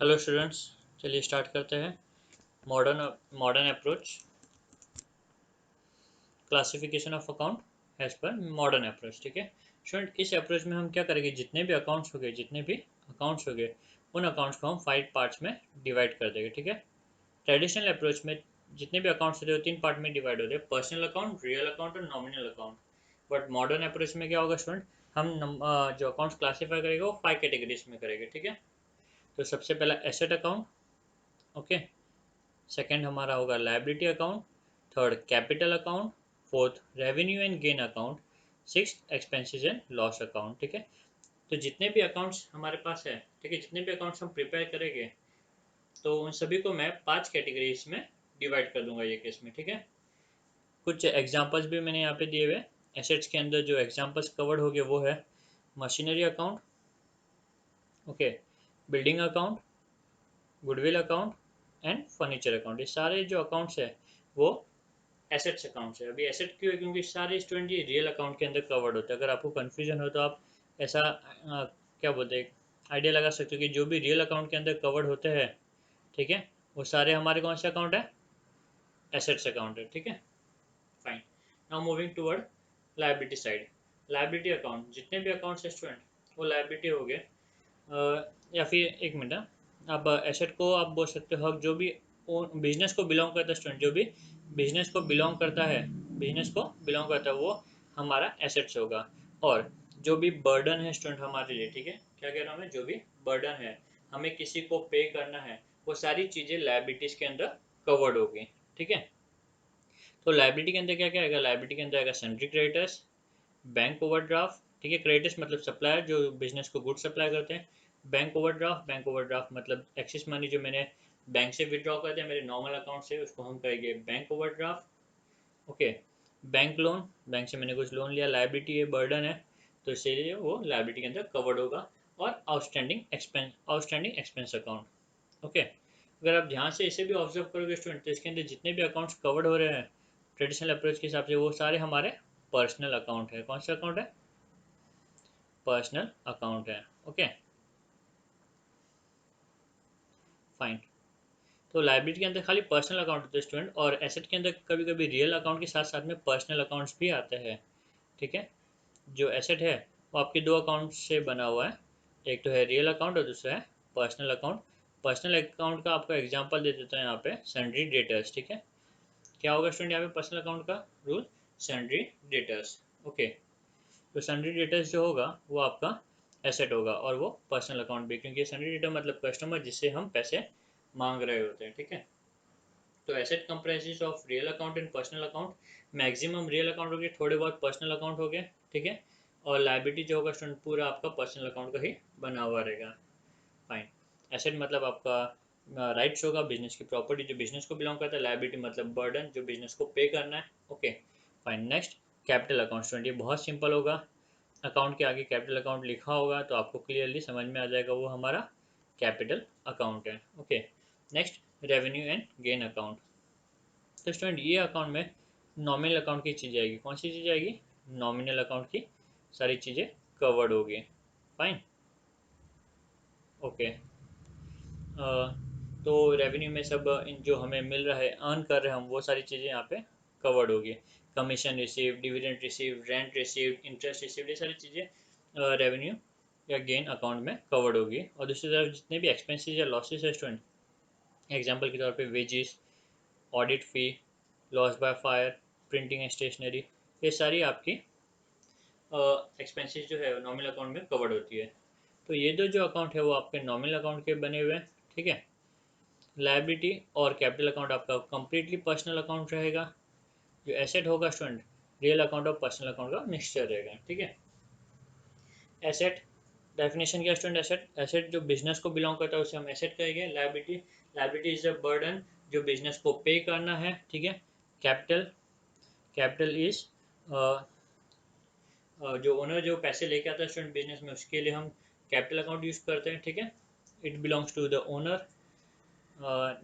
Hello students, चलिए start करते हैं। Modern modern approach, classification of account as per modern approach. ठीक है स्टूडेंट, इस अप्रोच में हम क्या करेंगे, जितने भी अकाउंट्स हो गए उन अकाउंट्स को हम 5 पार्ट्स में डिवाइड कर देंगे। ठीक है, ट्रेडिशनल अप्रोच में जितने भी अकाउंट्स होते हैं वो 3 पार्ट में डिवाइड होते हैं, पर्सनल अकाउंट, रियल अकाउंट और nominal account. But modern approach में क्या होगा स्टूडेंट, हम जो अकाउंट्स क्लासीफाई करेंगे वो 5 कैटेगरीज में करेंगे। ठीक है, तो सबसे पहला एसेट अकाउंट, ओके। सेकंड हमारा होगा liability account, third capital account, fourth revenue and gain account, sixth expenses and loss account. ठीक है, तो जितने भी अकाउंट्स हमारे पास है, ठीक है, जितने भी अकाउंट्स हम प्रिपेयर करेंगे तो उन सभी को मैं 5 कैटेगरीज में डिवाइड कर दूंगा ये केस में। ठीक है, कुछ एग्जांपल्स भी मैंने यहाँ पे दिए हुए। एसेट्स के अंदर जो एग्जांपल्स कवर्ड हो गए वो है machinery account, okay, building account, goodwill account and furniture account. ये सारे जो अकाउंट्स है वो एसेट्स अकाउंट है। अभी एसेट क्यों है, क्योंकि सारे स्टूडेंट ये रियल अकाउंट के अंदर कवर्ड होते हैं। अगर आपको कन्फ्यूजन हो तो आप ऐसा क्या बोलते हैं, आइडिया लगा सकते हो कि जो भी रियल अकाउंट के अंदर कवर्ड होते हैं, ठीक है, वो सारे हमारे कौन से अकाउंट है, एसेट्स अकाउंट है। ठीक है, fine. Now moving toward liability side. Liability account, जितने भी अकाउंट्स है स्टूडेंट वो लायबिलिटी हो गए। या फिर एक मिनट, आप एसेट को आप बोल सकते हो जो भी बिजनेस को बिलोंग करता है स्टूडेंट, जो भी बिजनेस को बिलोंग करता है, वो हमारा एसेट्स होगा। और जो भी बर्डन है स्टूडेंट हमारे लिए, ठीक है, क्या कह रहा हूँ मैं, जो भी बर्डन है हमें किसी को पे करना है, वो सारी चीज़ें लायबिलिटीज के अंदर कवर्ड होगी। ठीक है, तो लायबिलिटी के अंदर क्या क्या आएगा, लायबिलिटी के अंदर आएगा सन्ड्री क्रेडिटर्स, बैंक ओवरड्राफ्ट, ठीक है, क्रेडिटर्स मतलब सप्लायर जो बिजनेस को गुड सप्लाई करते हैं। बैंक ओवरड्राफ्ट मतलब एक्सेस मनी जो मैंने बैंक से विड्रॉ करते हैं मेरे नॉर्मल अकाउंट से, उसको हम कहेंगे bank overdraft, okay. Bank loan, bank से मैंने कुछ लोन लिया, लायबिलिटी है, बर्डन है, तो इसीलिए वो लायबिलिटी के अंदर कवर्ड होगा। और आउटस्टैंडिंग एक्सपेंस अकाउंट, ओके। अगर आप ध्यान से इसे भी ऑब्जर्व करोगे स्टूडेंट, तो इसके अंदर जितने भी अकाउंट्स कवर्ड हो रहे हैं ट्रेडिशनल अप्रोच के हिसाब से, वो सारे हमारे पर्सनल अकाउंट है। कौन सा अकाउंट है, पर्सनल अकाउंट है, ओके, फाइन। तो लायबिलिटी के अंदर खाली पर्सनल अकाउंट होते हैं स्टूडेंट, और एसेट के अंदर कभी कभी रियल अकाउंट के साथ साथ में पर्सनल अकाउंट्स भी आते हैं। ठीक है, जो एसेट है वो आपके दो अकाउंट से बना हुआ है, एक तो है रियल अकाउंट और दूसरा है पर्सनल अकाउंट। पर्सनल अकाउंट का आपको एग्जांपल दे देता हूँ यहाँ पे, सन्ड्री डेटर्स। ठीक है, क्या होगा स्टूडेंट यहाँ पे पर्सनल अकाउंट का रूल, सन्ड्री डेटर्स, ओके। तो सन्ड्री डेटर्स जो होगा वो आपका एसेट होगा, और वो पर्सनल अकाउंट भी, क्योंकि सन्ड्री डेटर मतलब कस्टमर जिससे हम पैसे मांग रहे होते हैं। ठीक है, तो asset comprises of real account and personal account. Maximum real account हो गए, थोड़े बहुत पर्सनल अकाउंट हो गए। ठीक है, और लायबिलिटी जो होगा स्टूडेंट पूरा आपका पर्सनल अकाउंट का ही बना हुआ रहेगा। फाइन। एसेट मतलब आपका राइट्स होगा, बिजनेस की प्रॉपर्टी जो बिजनेस को बिलोंग करता है, लायबिलिटी मतलब बर्डन जो बिजनेस को पे करना है, okay, fine. Next capital account student, ये बहुत सिंपल होगा, अकाउंट के आगे कैपिटल अकाउंट लिखा होगा तो आपको क्लियरली समझ में आ जाएगा वो हमारा कैपिटल अकाउंट है, okay. Next revenue and gain account. तो स्टूडेंट ये अकाउंट में नॉमिनल अकाउंट की चीज़ आएगी, कौन सी चीज़ आएगी, नॉमिनल अकाउंट की सारी चीज़ें कवर्ड होगी, फाइन, ओके। तो रेवेन्यू में सब जो हमें मिल रहा है, अर्न कर रहे हैं हम, वो सारी चीज़ें यहाँ पे कवर्ड होगी। Commission receive, dividend receive, rent receive, interest receive, ये सारी चीज़ें रेवेन्यू या गेन अकाउंट में कवर्ड होगी। और दूसरी तरफ जितने भी एक्सपेंसेस या लॉसेस है स्टूडेंट, एग्जांपल के तौर पे wages, audit fee, loss by fire, printing and stationery, ये सारी आपकी एक्सपेंसेस जो है नॉमिनल अकाउंट में कवर्ड होती है। तो ये दो जो अकाउंट है वो आपके नॉमिनल अकाउंट के बने हुए हैं। ठीक है, लायबिलिटी और कैपिटल अकाउंट आपका कंप्लीटली पर्सनल अकाउंट रहेगा। जो एसेट होगा स्टूडेंट, रियल अकाउंट और पर्सनल अकाउंट का मिक्सचर रहेगा। ठीक है, एसेट डेफिनेशन क्या स्टूडेंट, एसेट जो बिजनेस को बिलोंग करता है उसे हम एसेट कहेंगे। लायबिलिटी इज अ बर्डन जो बिजनेस को पे करना है। ठीक है, कैपिटल कैपिटल इज जो ओनर जो पैसे लेके आता है स्टूडेंट बिजनेस में, उसके लिए हम कैपिटल अकाउंट यूज करते हैं। ठीक है, it belongs to the owner.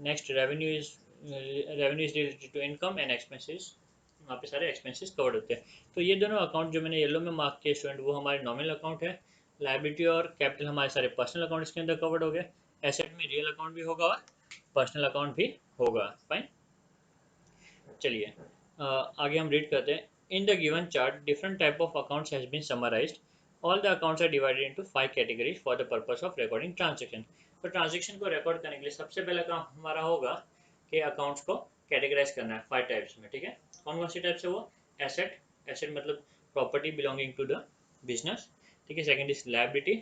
Next revenue is related to income and expenses, वहाँ पे सारे एक्सपेंसेस कवर्ड होते हैं। तो ये दोनों अकाउंट जो मैंने येलो में मार्क किए स्टूडेंट, वो हमारे नॉमिनल अकाउंट है। लायबिलिटी और कैपिटल हमारे सारे पर्सनल अकाउंट्स के अंदर कवर्ड हो गए। एसेट में रियल अकाउंट भी होगा और पर्सनल अकाउंट भी होगा। फाइन, चलिए आगे हम रीड करते हैं। In the given chart different type of accounts has been summarised. All the accounts are divided into 5 categories for the purpose of recording transaction. तो ट्रांजैक्शन को रिकॉर्ड करने के लिए सबसे पहला काम हमारा होगा कि अकाउंट्स को कैटेगराइज करना है 5 टाइप्स में। ठीक है, कौन कौन सी टाइप्स है वो? एसेट, एसेट मतलब property belonging to the business. ठीक है, second is liability,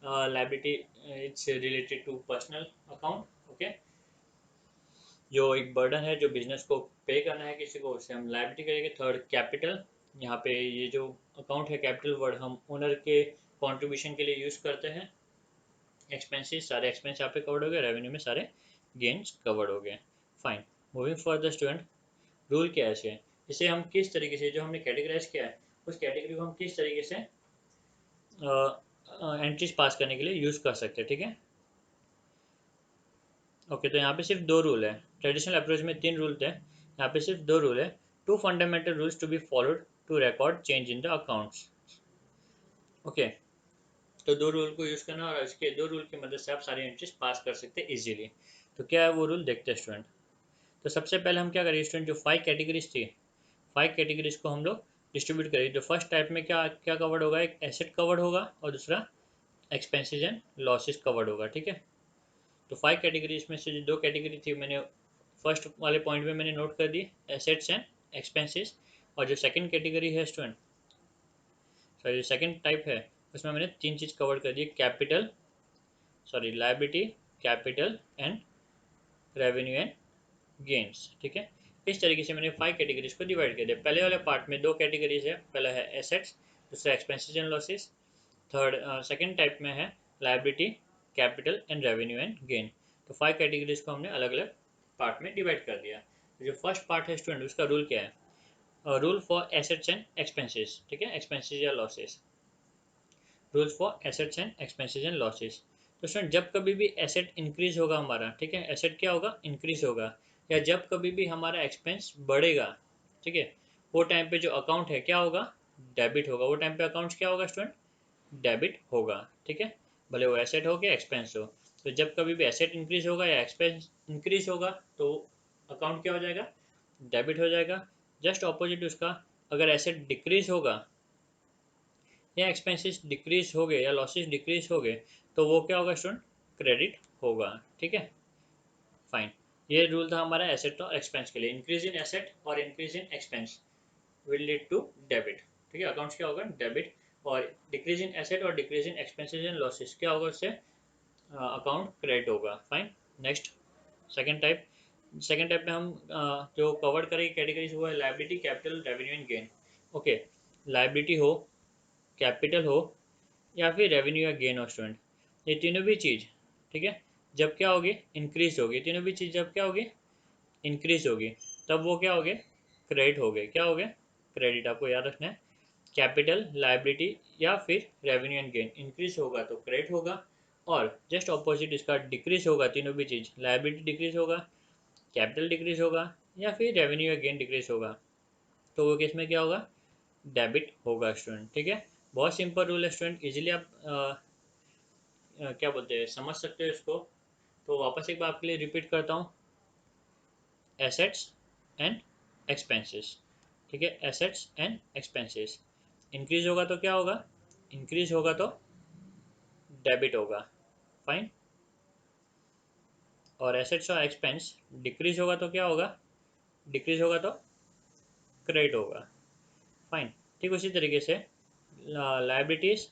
liability it's related to personal account. Okay, जो एक बर्डन है जो बिजनेस को पे करना है किसी को, उसे हम लायबिलिटी करेंगे। थर्ड कैपिटल, यहाँ पे ये जो अकाउंट है कैपिटल वर्ड हम ओनर के कंट्रीब्यूशन के लिए यूज़ करते हैं। एक्सपेंसेस, सारे एक्सपेंस यहाँ पे कवर्ड हो गए। रेवेन्यू में सारे गेन्स कवर्ड हो गए। Fine, moving for the student, rule क्या है इसे, इसे हम किस तरीके से जो हमने कैटेगराइज किया है उस कैटेगरी को हम किस तरीके से एंट्रीज पास करने के लिए यूज़ कर सकते हैं। ठीक है, ओके, तो यहाँ पे सिर्फ 2 रूल है। ट्रेडिशनल अप्रोच में 3 रूल थे, यहाँ पे सिर्फ 2 रूल है। 2 fundamental rules to be followed to record change in the accounts. Okay, तो 2 रूल को यूज़ करना और इसके 2 रूल की मदद से आप सारी एंट्रीज पास कर सकते हैं इजीली। तो क्या है वो रूल, देखते हैं स्टूडेंट। तो सबसे पहले हम क्या करेंगे स्टूडेंट, जो 5 कैटेगरीज थी 5 कैटेगरीज को हम लोग डिस्ट्रीब्यूट करेंगे। तो फर्स्ट टाइप में क्या क्या कवर्ड होगा, एक एसेट कवर्ड होगा और दूसरा एक्सपेंसेस एंड लॉसेस कवर्ड होगा। ठीक है, तो 5 कैटेगरीज में से जो 2 कैटेगरी थी मैंने फर्स्ट वाले पॉइंट में मैंने नोट कर दी, एसेट्स एंड एक्सपेंसेस। और जो सेकंड कैटेगरी है स्टूडेंट, सॉरी सेकंड टाइप है, उसमें मैंने 3 चीज़ कवर कर दी, capital, sorry liability, capital and revenue and gains. ठीक है, इस तरीके से मैंने 5 कैटेगरीज को डिवाइड कर दिया। पहले वाले पार्ट में 2 कैटेगरीज है, पहला है एसेट्स, दूसरा expenses and losses. Third second type में है liability, capital and revenue and gain. तो 5 कैटेगरीज को हमने अलग अलग पार्ट में डिवाइड कर दिया। तो जो फर्स्ट पार्ट है स्टूडेंट, उसका रूल क्या है, rule for assets and expenses. ठीक है, एक्सपेंसेस या losses, rules for assets and expenses and losses. तो स्टूडेंट जब कभी भी एसेट इंक्रीज होगा हमारा, ठीक है, एसेट क्या होगा, इंक्रीज होगा, या जब कभी भी हमारा एक्सपेंस बढ़ेगा, ठीक है, वो टाइम पे जो अकाउंट है क्या होगा, डेबिट होगा। वो टाइम पे अकाउंट क्या होगा स्टूडेंट, डेबिट होगा। ठीक है, भले वो एसेट हो या एक्सपेंस हो। तो जब कभी भी एसेट इंक्रीज होगा या एक्सपेंस इंक्रीज होगा तो अकाउंट क्या हो जाएगा, डेबिट हो जाएगा। जस्ट ऑपोजिट उसका, अगर एसेट डिक्रीज होगा या एक्सपेंसेस डिक्रीज हो गए या लॉसेस डिक्रीज हो गए तो वो क्या होगा स्टूडेंट, क्रेडिट होगा। ठीक है, फाइन, ये रूल था हमारा एसेट और एक्सपेंस के लिए। इंक्रीज इन एसेट और increase in expense will lead to debit. ठीक है, अकाउंट्स क्या होगा, डेबिट। और डिक्रीज इन एसेट और decrease in expenses and losses क्या होगा, उससे अकाउंट क्रेडिट होगा। फाइन, नेक्स्ट सेकेंड टाइप में हम जो कवर करेंगे कैटेगरीज वो है liability, capital, revenue and gain. Okay, liability हो, कैपिटल हो या फिर रेवेन्यू या गेन हो स्टूडेंट, ये तीनों भी चीज़, ठीक है, जब क्या होगी, इंक्रीज होगी। तीनों भी चीज़ जब क्या होगी, इंक्रीज होगी, तब वो क्या हो गए, क्रेडिट हो गए। क्या हो गए, क्रेडिट, आपको याद रखना है। कैपिटल, लायबिलिटी या फिर रेवेन्यू एंड गेन इंक्रीज होगा तो क्रेडिट होगा, और जस्ट ऑपोजिट इसका डिक्रीज होगा। तीनों भी चीज़, लायबिलिटी डिक्रीज होगा, कैपिटल डिक्रीज होगा या फिर रेवेन्यू या गेन डिक्रीज होगा, तो वो केस में क्या होगा, डेबिट होगा स्टूडेंट। ठीक है, बहुत सिंपल रूल है स्टूडेंट, इजीली आप क्या बोलते हैं समझ सकते हो इसको। तो वापस एक बार आपके लिए रिपीट करता हूँ, एसेट्स एंड एक्सपेंसेस। ठीक है, एसेट्स एंड एक्सपेंसेस, इंक्रीज होगा तो क्या होगा, इंक्रीज होगा तो डेबिट होगा। फाइन, और एसेट्स और एक्सपेंस डिक्रीज होगा तो क्या होगा, डिक्रीज होगा तो क्रेडिट होगा। फाइन, ठीक उसी तरीके से liabilities,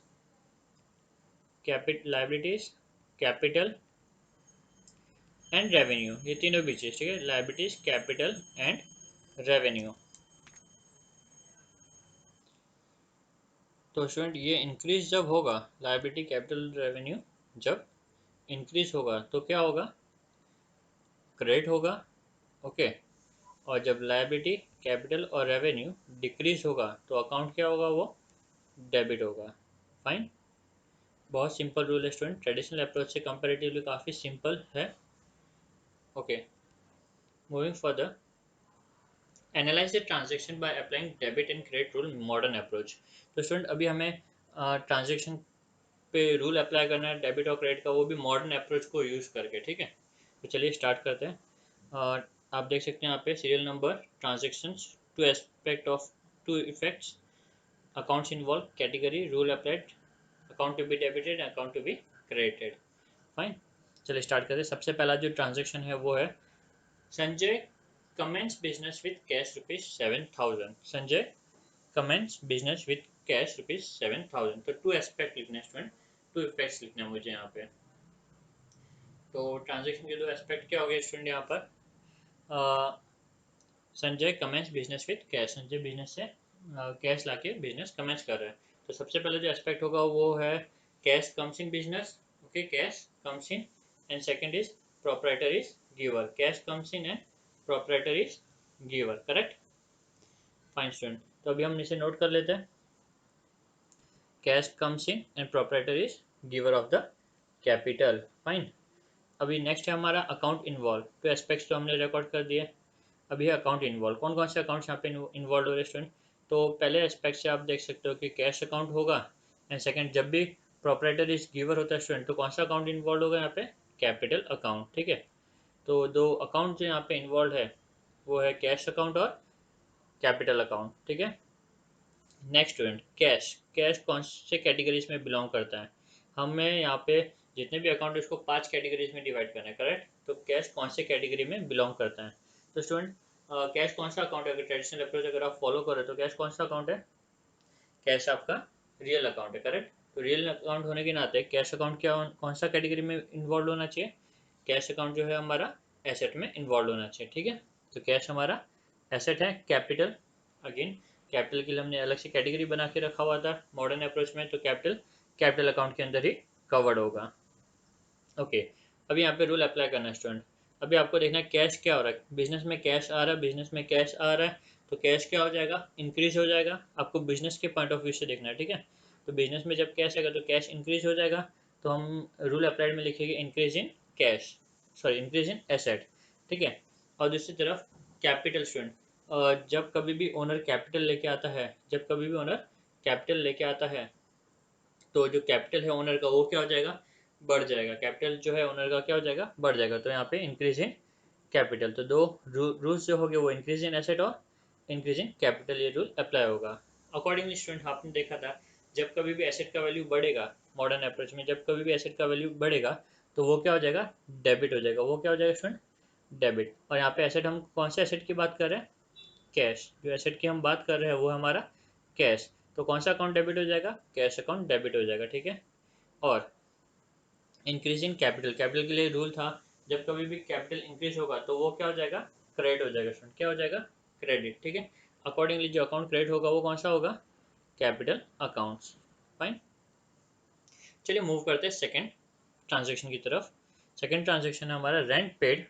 liabilities, capital and revenue, ये तीनों भी चीज़, ठीक है, लाइबिलिटीज, कैपिटल एंड रेवेन्यू। तो स्टूडेंट ये इंक्रीज जब होगा, लाइबिलिटी, कैपिटल, रेवेन्यू जब इंक्रीज होगा तो क्या होगा, क्रेडिट होगा। ओके, और जब लाइबिलिटी, कैपिटल और रेवेन्यू डिक्रीज होगा तो अकाउंट क्या होगा, वो डेबिट होगा। फाइन, बहुत सिंपल रूल है स्टूडेंट, ट्रेडिशनल अप्रोच से कंपैरेटिवली काफ़ी सिंपल है। Okay, moving further, analyse the transaction by applying debit and credit rule, modern approach. तो स्टूडेंट अभी हमें ट्रांजेक्शन पे रूल अप्लाई करना है डेबिट और क्रेडिट का, वो भी मॉडर्न अप्रोच को यूज़ करके, ठीक है। तो चलिए स्टार्ट करते हैं। और आप देख सकते हैं यहाँ पे serial number, transactions, two aspect of two effects, accounts involve, category, rule applied, account to be debited, account to be credited. Fine, चलिए स्टार्ट करते हैं। सबसे पहला जो ट्रांजेक्शन है वो है Sanjay commences business with cash ₹7,000। Sanjay commences business with cash ₹7,000। तो टू एस्पेक्ट लिखना है स्टूडेंट, टू इफेक्ट्स लिखना है मुझे यहाँ पे। तो ट्रांजेक्शन के दो एस्पेक्ट क्या हो गए स्टूडेंट यहाँ पर? Sanjay commences business with cash, Sanjay business से कैश लाके बिजनेस कमेंस कर रहे हैं। तो सबसे पहले जो एस्पेक्ट होगा वो है cash comes in business, okay, cash comes in, and second is proprietor is giver, cash comes in and proprietor is giver, correct. Fine student, तो अभी हम इसे नोट कर लेते हैं। Cash comes in and proprietor is giver of the capital. Fine, अभी next है हमारा अकाउंट इन्वॉल्व। तो एस्पेक्ट्स तो हमने रिकॉर्ड कर दिए। अभी है अकाउंट इन्वॉल्व। कौन कौन से अकाउंट्स यहाँ पे इन्वॉल्व हो रहे हैं स्टूडेंट? तो पहले एस्पेक्ट से आप देख सकते हो कि कैश अकाउंट होगा, एंड सेकंड जब भी प्रोप्राइटर इज गिवर होता है स्टूडेंट, तो कौन सा अकाउंट इन्वॉल्व होगा यहाँ पे? कैपिटल अकाउंट, ठीक है। तो दो अकाउंट जो यहाँ पे इन्वॉल्व है वो है कैश अकाउंट और कैपिटल अकाउंट, ठीक है। नेक्स्ट स्टूडेंट, कैश, कैश कौन से कैटेगरीज में बिलोंग करता है? हमें यहाँ पे जितने भी अकाउंट है उसको 5 कैटेगरीज में डिवाइड करना है, करेक्ट। तो कैश कौन से कैटेगरी में बिलोंग करता है? तो स्टूडेंट कैश कौन सा अकाउंट है? अगर ट्रेडिशनल अप्रोच अगर आप फॉलो करें तो कैश कौन सा अकाउंट है? कैश आपका रियल अकाउंट है, करेक्ट। तो रियल अकाउंट होने के नाते कैश अकाउंट क्या कौन सा कैटेगरी में इन्वॉल्व होना चाहिए? कैश अकाउंट जो है हमारा एसेट में इन्वॉल्व होना चाहिए, ठीक है। तो कैश हमारा एसेट है। कैपिटल, अगेन कैपिटल के लिए हमने अलग से कैटेगरी बना के रखा हुआ था मॉडर्न अप्रोच में, तो कैपिटल कैपिटल अकाउंट के अंदर ही कवर्ड होगा, ओके। अभी यहाँ पे रूल अप्लाई करना है स्टूडेंट। अभी आपको देखना है कैश क्या हो रहा है, बिजनेस में कैश आ रहा है, बिजनेस में कैश आ रहा है, तो कैश क्या हो जाएगा? इंक्रीज हो जाएगा। आपको बिजनेस के पॉइंट ऑफ व्यू से देखना है, ठीक है। तो बिजनेस में जब कैश आएगा तो कैश इंक्रीज हो जाएगा, तो हम रूल अप्लाइड में लिखेंगे increase in cash, sorry increase in asset, ठीक है। और दूसरी तरफ कैपिटल स्टूडेंट, जब कभी भी ओनर कैपिटल लेके आता है, जब कभी भी ओनर कैपिटल लेके आता है तो जो कैपिटल है ओनर का वो क्या हो जाएगा? बढ़ जाएगा। कैपिटल जो है ओनर का क्या हो जाएगा? बढ़ जाएगा। तो यहाँ पे इंक्रीज इन कैपिटल, तो दो रूल्स जो हो गए वो इंक्रीज इन एसेट और इंक्रीज इन कैपिटल, ये रूल अप्लाई होगा। अकॉर्डिंगली स्टूडेंट आपने देखा था जब कभी भी एसेट का वैल्यू बढ़ेगा मॉडर्न अप्रोच में, जब कभी भी एसेट का वैल्यू बढ़ेगा तो वो क्या हो जाएगा? डेबिट हो जाएगा। वो क्या हो जाएगा स्टूडेंट? डेबिट। और यहाँ पे एसेट हम कौन से एसेट की बात कर रहे हैं? कैश। जो एसेट की हम बात कर रहे हैं वो हमारा कैश। तो कौन सा अकाउंट डेबिट हो जाएगा? कैश अकाउंट डेबिट हो जाएगा, ठीक है। और इंक्रीज इन कैपिटल, कैपिटल के लिए रूल था जब कभी भी कैपिटल इंक्रीज होगा तो वो क्या हो जाएगा? क्रेडिट हो जाएगा स्टूडेंट। क्या हो जाएगा? क्रेडिट, ठीक है। अकॉर्डिंगली जो अकाउंट क्रेडिट होगा वो कौन सा होगा? Capital accounts. फाइन, चलिए मूव करते हैं सेकंड ट्रांजेक्शन की तरफ। सेकंड ट्रांजेक्शन है हमारा rent paid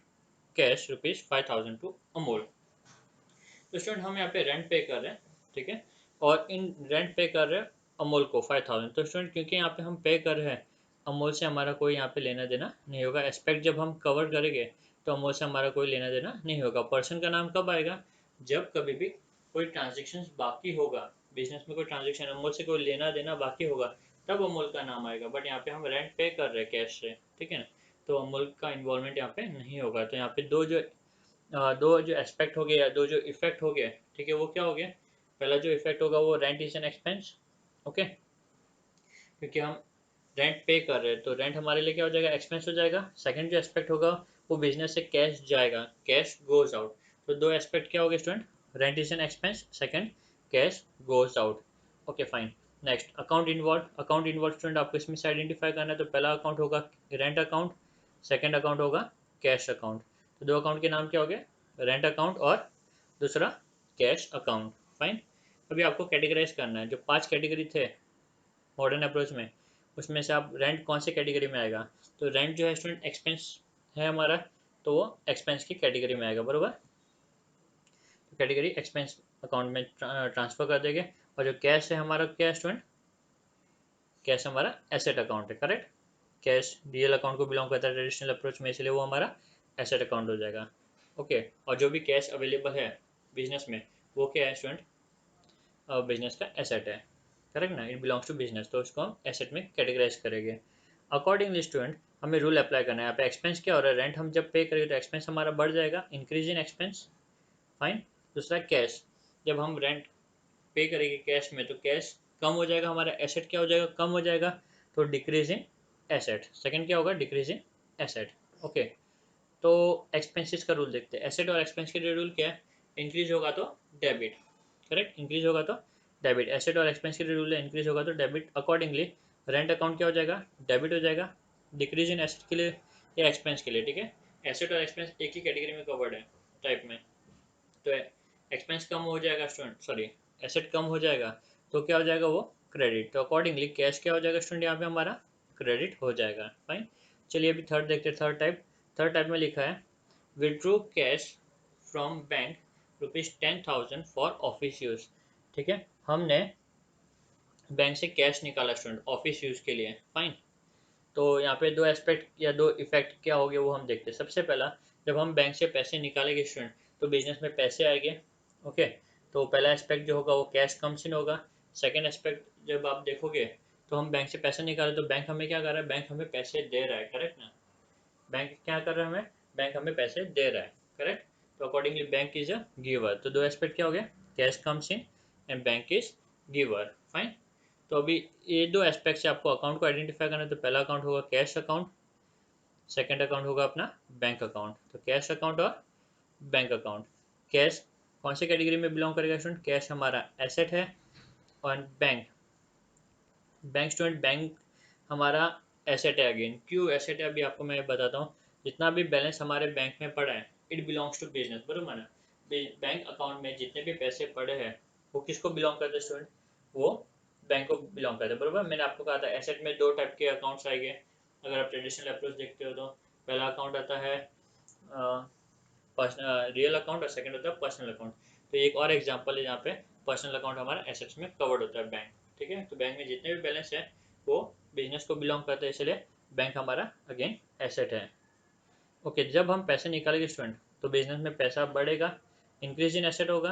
cash ₹5,000 to Amul. तो स्टूडेंट हम यहाँ पे रेंट पे कर रहे हैं, ठीक है, और इन रेंट पे कर रहे हैं अमूल को 5,000। तो स्टूडेंट क्योंकि यहाँ पे हम पे कर रहे हैं अमूल से हमारा कोई यहाँ पे लेना देना नहीं होगा। एस्पेक्ट जब हम कवर करेंगे तो अमूल से हमारा कोई लेना देना नहीं होगा। पर्सन का नाम कब आएगा? जब कभी भी कोई ट्रांजेक्शन बाकी होगा, बिजनेस में कोई ट्रांजेक्शन अमूल से कोई लेना देना बाकी होगा तब अमूल का नाम आएगा। बट यहाँ पे हम रेंट पे कर रहे हैं कैश से, ठीक है ना, तो अमूल का इन्वॉल्वमेंट यहाँ पे नहीं होगा। तो यहाँ पे दो जो एस्पेक्ट हो गए या दो जो इफेक्ट हो गए, ठीक है, वो क्या हो गया? पहला जो इफेक्ट होगा वो rent is an expense, okay, क्योंकि हम रेंट पे कर रहे हैं तो रेंट हमारे लिए क्या हो जाएगा? एक्सपेंस हो जाएगा। सेकंड जो एस्पेक्ट होगा वो बिजनेस से कैश जाएगा, कैश गोज आउट। तो दो एस्पेक्ट क्या हो गए student? Rent is an expense, second cash goes out, okay fine. Next account involve. Account involve student आपको इसमें से आइडेंटिफाई करना है। तो पहला अकाउंट होगा रेंट अकाउंट, सेकंड अकाउंट होगा कैश अकाउंट। तो दो अकाउंट के नाम क्या हो गए? रेंट अकाउंट और दूसरा कैश अकाउंट, फाइन। अभी आपको कैटेगराइज करना है। जो 5 कैटेगरी थे मॉडर्न अप्रोच में उसमें से आप रेंट कौन से कैटेगरी में आएगा? तो रेंट जो है स्टूडेंट एक्सपेंस है हमारा, तो वो एक्सपेंस की कैटेगरी में आएगा, बरोबर। तो कैटेगरी एक्सपेंस अकाउंट में ट्रांसफर कर देंगे। और जो कैश है हमारा क्या है स्टूडेंट? कैश हमारा एसेट अकाउंट है, करेक्ट। कैश रियल अकाउंट को बिलोंग करता है ट्रेडिशनल अप्रोच में, इसलिए वो हमारा एसेट अकाउंट हो जाएगा, ओके। और जो भी कैश अवेलेबल है बिजनेस में वो क्या है स्टूडेंट? बिजनेस का एसेट है, करेक्ट ना, इट बिलोंग्स टू बिजनेस, तो उसको हम एसेट में कैटेगराइज करेंगे। अकॉर्डिंगली स्टूडेंट हमें रूल अप्लाई करना है। यहाँ पे एक्सपेंस क्या हो रहा है, रेंट हम जब पे करेंगे तो एक्सपेंस हमारा बढ़ जाएगा, इंक्रीज इन एक्सपेंस। फाइन। दूसरा कैश, जब हम रेंट पे करेंगे कैश में तो कैश कम हो जाएगा, हमारा एसेट क्या हो जाएगा, कम हो जाएगा, तो डिक्रीज इन एसेट। सेकंड क्या होगा, डिक्रीज इन एसेट। ओके, तो एक्सपेंसेस का रूल देखते हैं। एसेट और एक्सपेंस के लिए रूल क्या है, इंक्रीज होगा तो डेबिट, करेक्ट, इंक्रीज होगा तो डेबिट। एसेट और एक्सपेंस के लिए रूल है, इंक्रीज होगा तो डेबिट। अकॉर्डिंगली रेंट अकाउंट क्या हो जाएगा, डेबिट हो जाएगा। डिक्रीज इन एसेट के लिए या एक्सपेंस के लिए, ठीक है, एसेट और एक्सपेंस एक ही कैटेगरी में कवर्ड है टाइप में, तो एक्सपेंस कम हो जाएगा स्टूडेंट, सॉरी एसेट कम हो जाएगा तो क्या हो जाएगा वो क्रेडिट। तो अकॉर्डिंगली कैश क्या हो जाएगा स्टूडेंट, यहाँ पे हमारा क्रेडिट हो जाएगा। फाइन। चलिए अभी थर्ड देखते हैं। थर्ड टाइप में लिखा है withdrew cash from bank ₹10,000 for office use. ठीक है, हमने बैंक से कैश निकाला स्टूडेंट ऑफिस यूज के लिए। फाइन। तो यहाँ पे दो एस्पेक्ट या दो इफेक्ट क्या हो गए वो हम देखते हैं। सबसे पहला, जब हम बैंक से पैसे निकालेंगे स्टूडेंट तो बिजनेस में पैसे आएंगे। ओके, तो पहला एस्पेक्ट जो होगा वो कैश कम्स इन होगा। सेकंड एस्पेक्ट, जब आप देखोगे तो हम बैंक से पैसे निकाले तो बैंक हमें क्या कर रहा है, बैंक हमें पैसे दे रहा है, करेक्ट ना। बैंक क्या कर रहा है हमें, बैंक हमें पैसे दे रहा है, करेक्ट। तो accordingly bank is a giver, तो दो एस्पेक्ट क्या हो गया, cash comes in and bank is giver. Fine. तो अभी ये दो एस्पेक्ट से आपको अकाउंट को आइडेंटिफाई करना है। तो पहला अकाउंट होगा कैश अकाउंट, सेकंड अकाउंट होगा अपना बैंक अकाउंट। तो कैश अकाउंट और बैंक अकाउंट। कैश कौन सी कैटेगरी में बिलोंग करेगा स्टूडेंट, कैश हमारा एसेट है। और बैंक, बैंक स्टूडेंट बैंक हमारा एसेट है। अगेन क्यों एसेट है अभी आपको मैं बताता हूँ। जितना भी बैलेंस हमारे बैंक में पड़ा है इट बिलोंग्स टू बिजनेस, बरोबर ना। बैंक अकाउंट में जितने भी पैसे पड़े हैं वो किसको बिलोंग करते हैं स्टूडेंट, वो बैंक को बिलोंग करते हैं, बरोबर। मैंने आपको कहा था एसेट में दो टाइप के अकाउंट्स आएंगे अगर आप ट्रेडिशनल अप्रोच देखते हो तो। पहला अकाउंट आता है रियल अकाउंट और सेकंड होता है पर्सनल अकाउंट। तो एक और एग्जांपल है यहाँ पे, पर्सनल अकाउंट हमारा एसेट्स में कवर्ड होता है बैंक। ठीक है, तो बैंक में जितने भी बैलेंस है वो बिजनेस को बिलोंग करते हैं, इसलिए बैंक हमारा अगेन एसेट है। ओके, जब हम पैसे निकालेंगे स्टूडेंट तो बिजनेस में पैसा बढ़ेगा, इंक्रीज इन एसेट होगा,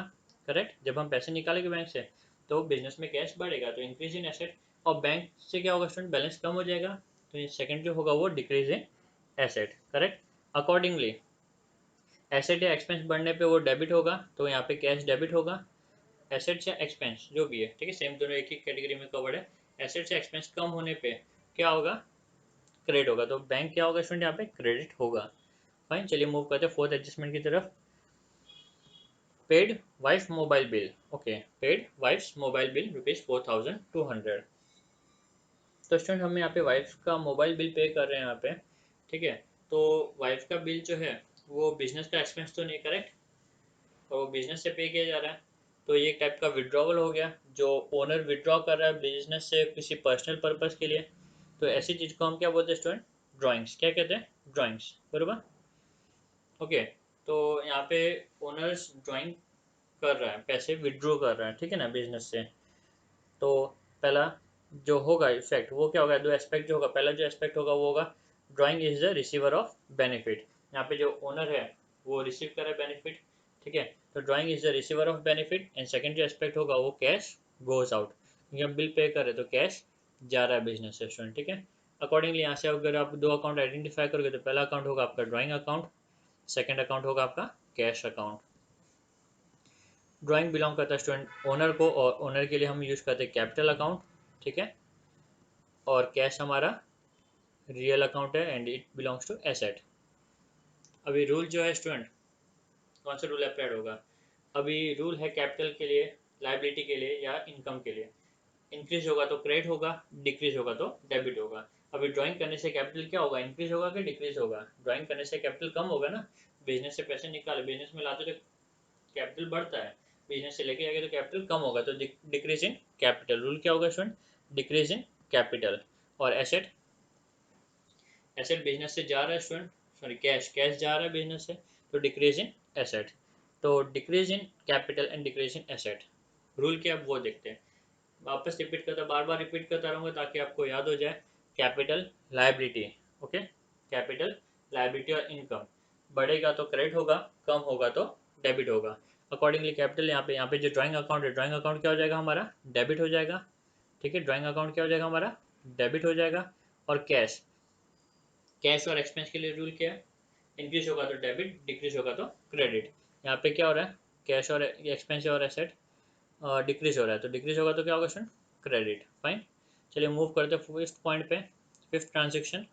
करेक्ट। जब हम पैसे निकालेंगे बैंक से तो बिजनेस में कैश बढ़ेगा, तो इंक्रीज इन एसेट। और बैंक से क्या होगा स्टूडेंट, बैलेंस कम हो जाएगा, तो सेकंड जो होगा वो decrease in asset, correct. Accordingly asset या एक्सपेंस बढ़ने पे वो डेबिट होगा, तो यहाँ पे कैश डेबिट होगा। एसेट्स या एक्सपेंस जो भी है, ठीक है, सेम दोनों एक ही कैटेगरी में कवर्ड है। एसेट्स या एक्सपेंस कम होने पे क्या होगा, क्रेडिट होगा, तो बैंक क्या होगा स्टूडेंट, यहाँ पे क्रेडिट होगा। फाइन। चलिए मूव करते हैं फोर्थ एडजस्टमेंट की तरफ। Paid wife mobile bill. Okay, paid wife mobile bill ₹4,200। तो स्टूडेंट हम यहाँ पे वाइफ का मोबाइल बिल पे कर रहे हैं यहाँ पे, ठीक है। तो वाइफ का बिल जो है वो बिजनेस का एक्सपेंस तो नहीं, करेक्ट, और वो बिजनेस से पे किया जा रहा है। तो ये एक टाइप का विड्रॉवल हो गया, जो ओनर विड्रॉ कर रहा है बिजनेस से किसी पर्सनल पर्पस के लिए। तो ऐसी चीज़ को हम क्या बोलते हैं स्टूडेंट, ड्राइंग्स। क्या कहते हैं, ड्राइंग्स, बरोबर। ओके, तो यहाँ पे ओनर्स ड्राइंग कर रहा है, पैसे विड्रॉ कर रहा है, ठीक है ना, बिजनेस से। तो पहला जो होगा इफेक्ट वो क्या होगा, दो एस्पेक्ट जो होगा, पहला जो एस्पेक्ट होगा वो होगा drawing is the receiver of benefit. यहाँ पे जो ओनर है वो रिसीव कर रहा है बेनिफिट, ठीक है। तो drawing is the receiver of benefit. And second जो एस्पेक्ट होगा वो कैश गोज आउट, क्योंकि हम बिल पे कर रहे हैं तो कैश जा रहा है बिजनेस से स्टूडेंट, ठीक है। अकॉर्डिंगली यहाँ से अगर आप दो अकाउंट आइडेंटिफाई करोगे तो पहला अकाउंट होगा आपका ड्राइंग अकाउंट, सेकंड अकाउंट होगा आपका कैश अकाउंट। ड्राइंग बिलोंग करता है स्टूडेंट ओनर को, और ओनर के लिए हम यूज़ करते हैं कैपिटल अकाउंट, ठीक है। और कैश हमारा रियल अकाउंट है and it belongs to asset. अभी रूल जो है स्टूडेंट, कौन सा रूल अप्लाइड होगा, अभी रूल है कैपिटल के लिए, लाइबिलिटी के लिए या इनकम के लिए। इंक्रीज होगा तो क्रेडिट होगा, डिक्रीज होगा तो डेबिट होगा। अभी ड्राइंग करने से कैपिटल क्या होगा, इंक्रीज होगा कि डिक्रीज होगा, ड्राइंग करने से कैपिटल कम होगा ना। बिजनेस से पैसे निकाले, बिजनेस में लाते तो कैपिटल बढ़ता है, बिजनेस से लेके जाएंगे तो कैपिटल कम होगा, तो डिक्रीज इन कैपिटल। रूल क्या होगा स्टूडेंट, डिक्रीज इन कैपिटल। और एसेट, एसेट बिजनेस से जा रहा है स्टूडेंट, सॉरी कैश, कैश जा रहा है बिजनेस से, तो डिक्रीज इन एसेट। तो decrease in capital and decrease in asset. Rule क्या है वो देखते हैं। वापस रिपीट करता, बार बार रिपीट करता रहूँगा ताकि आपको याद हो जाए। Capital liability, okay, capital liability और इनकम बढ़ेगा तो क्रेडिट होगा, कम होगा तो डेबिट होगा। अकॉर्डिंगली कैपिटल यहाँ पे जो ड्राइंग अकाउंट है, ड्राइंग अकाउंट क्या हो जाएगा हमारा, डेबिट हो जाएगा, ठीक है। ड्राइंग अकाउंट क्या हो जाएगा हमारा, डेबिट हो जाएगा। और कैश, कैश और एक्सपेंस के लिए रूल क्या है, इंक्रीज होगा तो डेबिट, डिक्रीज होगा तो क्रेडिट। यहाँ पे क्या हो रहा है, कैश और एक्सपेंस और एसेट डिक्रीज हो रहा है, तो डिक्रीज होगा तो क्या होगा स्टूडेंट, क्रेडिट। फाइन। चलिए मूव करते हैं फिफ्थ पॉइंट पे। Fifth transaction,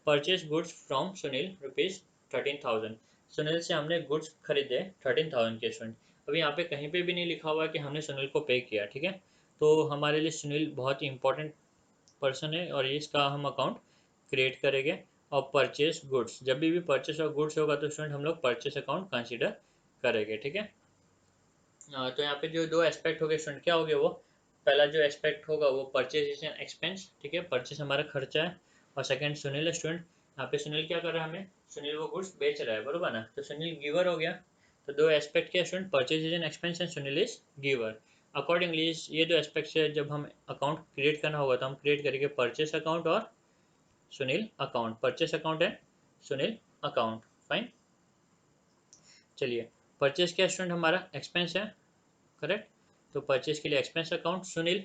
purchase goods from Sunil ₹13,000। Sunil से हमने गुड्स खरीदे 13,000 के स्टूडेंट। अभी यहाँ पे कहीं पे भी नहीं लिखा हुआ है कि हमने सुनील को पे किया, ठीक है। तो हमारे लिए सुनील बहुत ही इंपॉर्टेंट पर्सन है और इसका हम अकाउंट क्रिएट करेंगे। और परचेस गुड्स, जब भी परचेस और गुड्स होगा तो स्टूडेंट हम लोग परचेस अकाउंट कंसीडर करेंगे, ठीक है। तो यहाँ पे जो दो एस्पेक्ट हो गए स्टूडेंट, क्या हो गया वो, पहला जो एस्पेक्ट होगा वो परचेज इज एन एक्सपेंस, ठीक है, परचेस हमारा खर्चा है। और सेकंड सुनील स्टूडेंट, यहाँ पे सुनील क्या कर रहा है, हमें सुनील वो गुड्स बेच रहा है, बरोबर ना, तो सुनील गिवर हो गया। तो दो एस्पेक्ट क्या student, purchase is an expense and Sunil is giver. Accordingly ये दो एस्पेक्ट से जब हम अकाउंट क्रिएट करना होगा तो हम क्रिएट करेंगे परचेस अकाउंट और Sunil account, purchase account and Sunil account. Fine. चलिए, परचेस क्या स्टूडेंट हमारा एक्सपेंस है, करेक्ट। तो परचेज के लिए एक्सपेंस अकाउंट सुनील।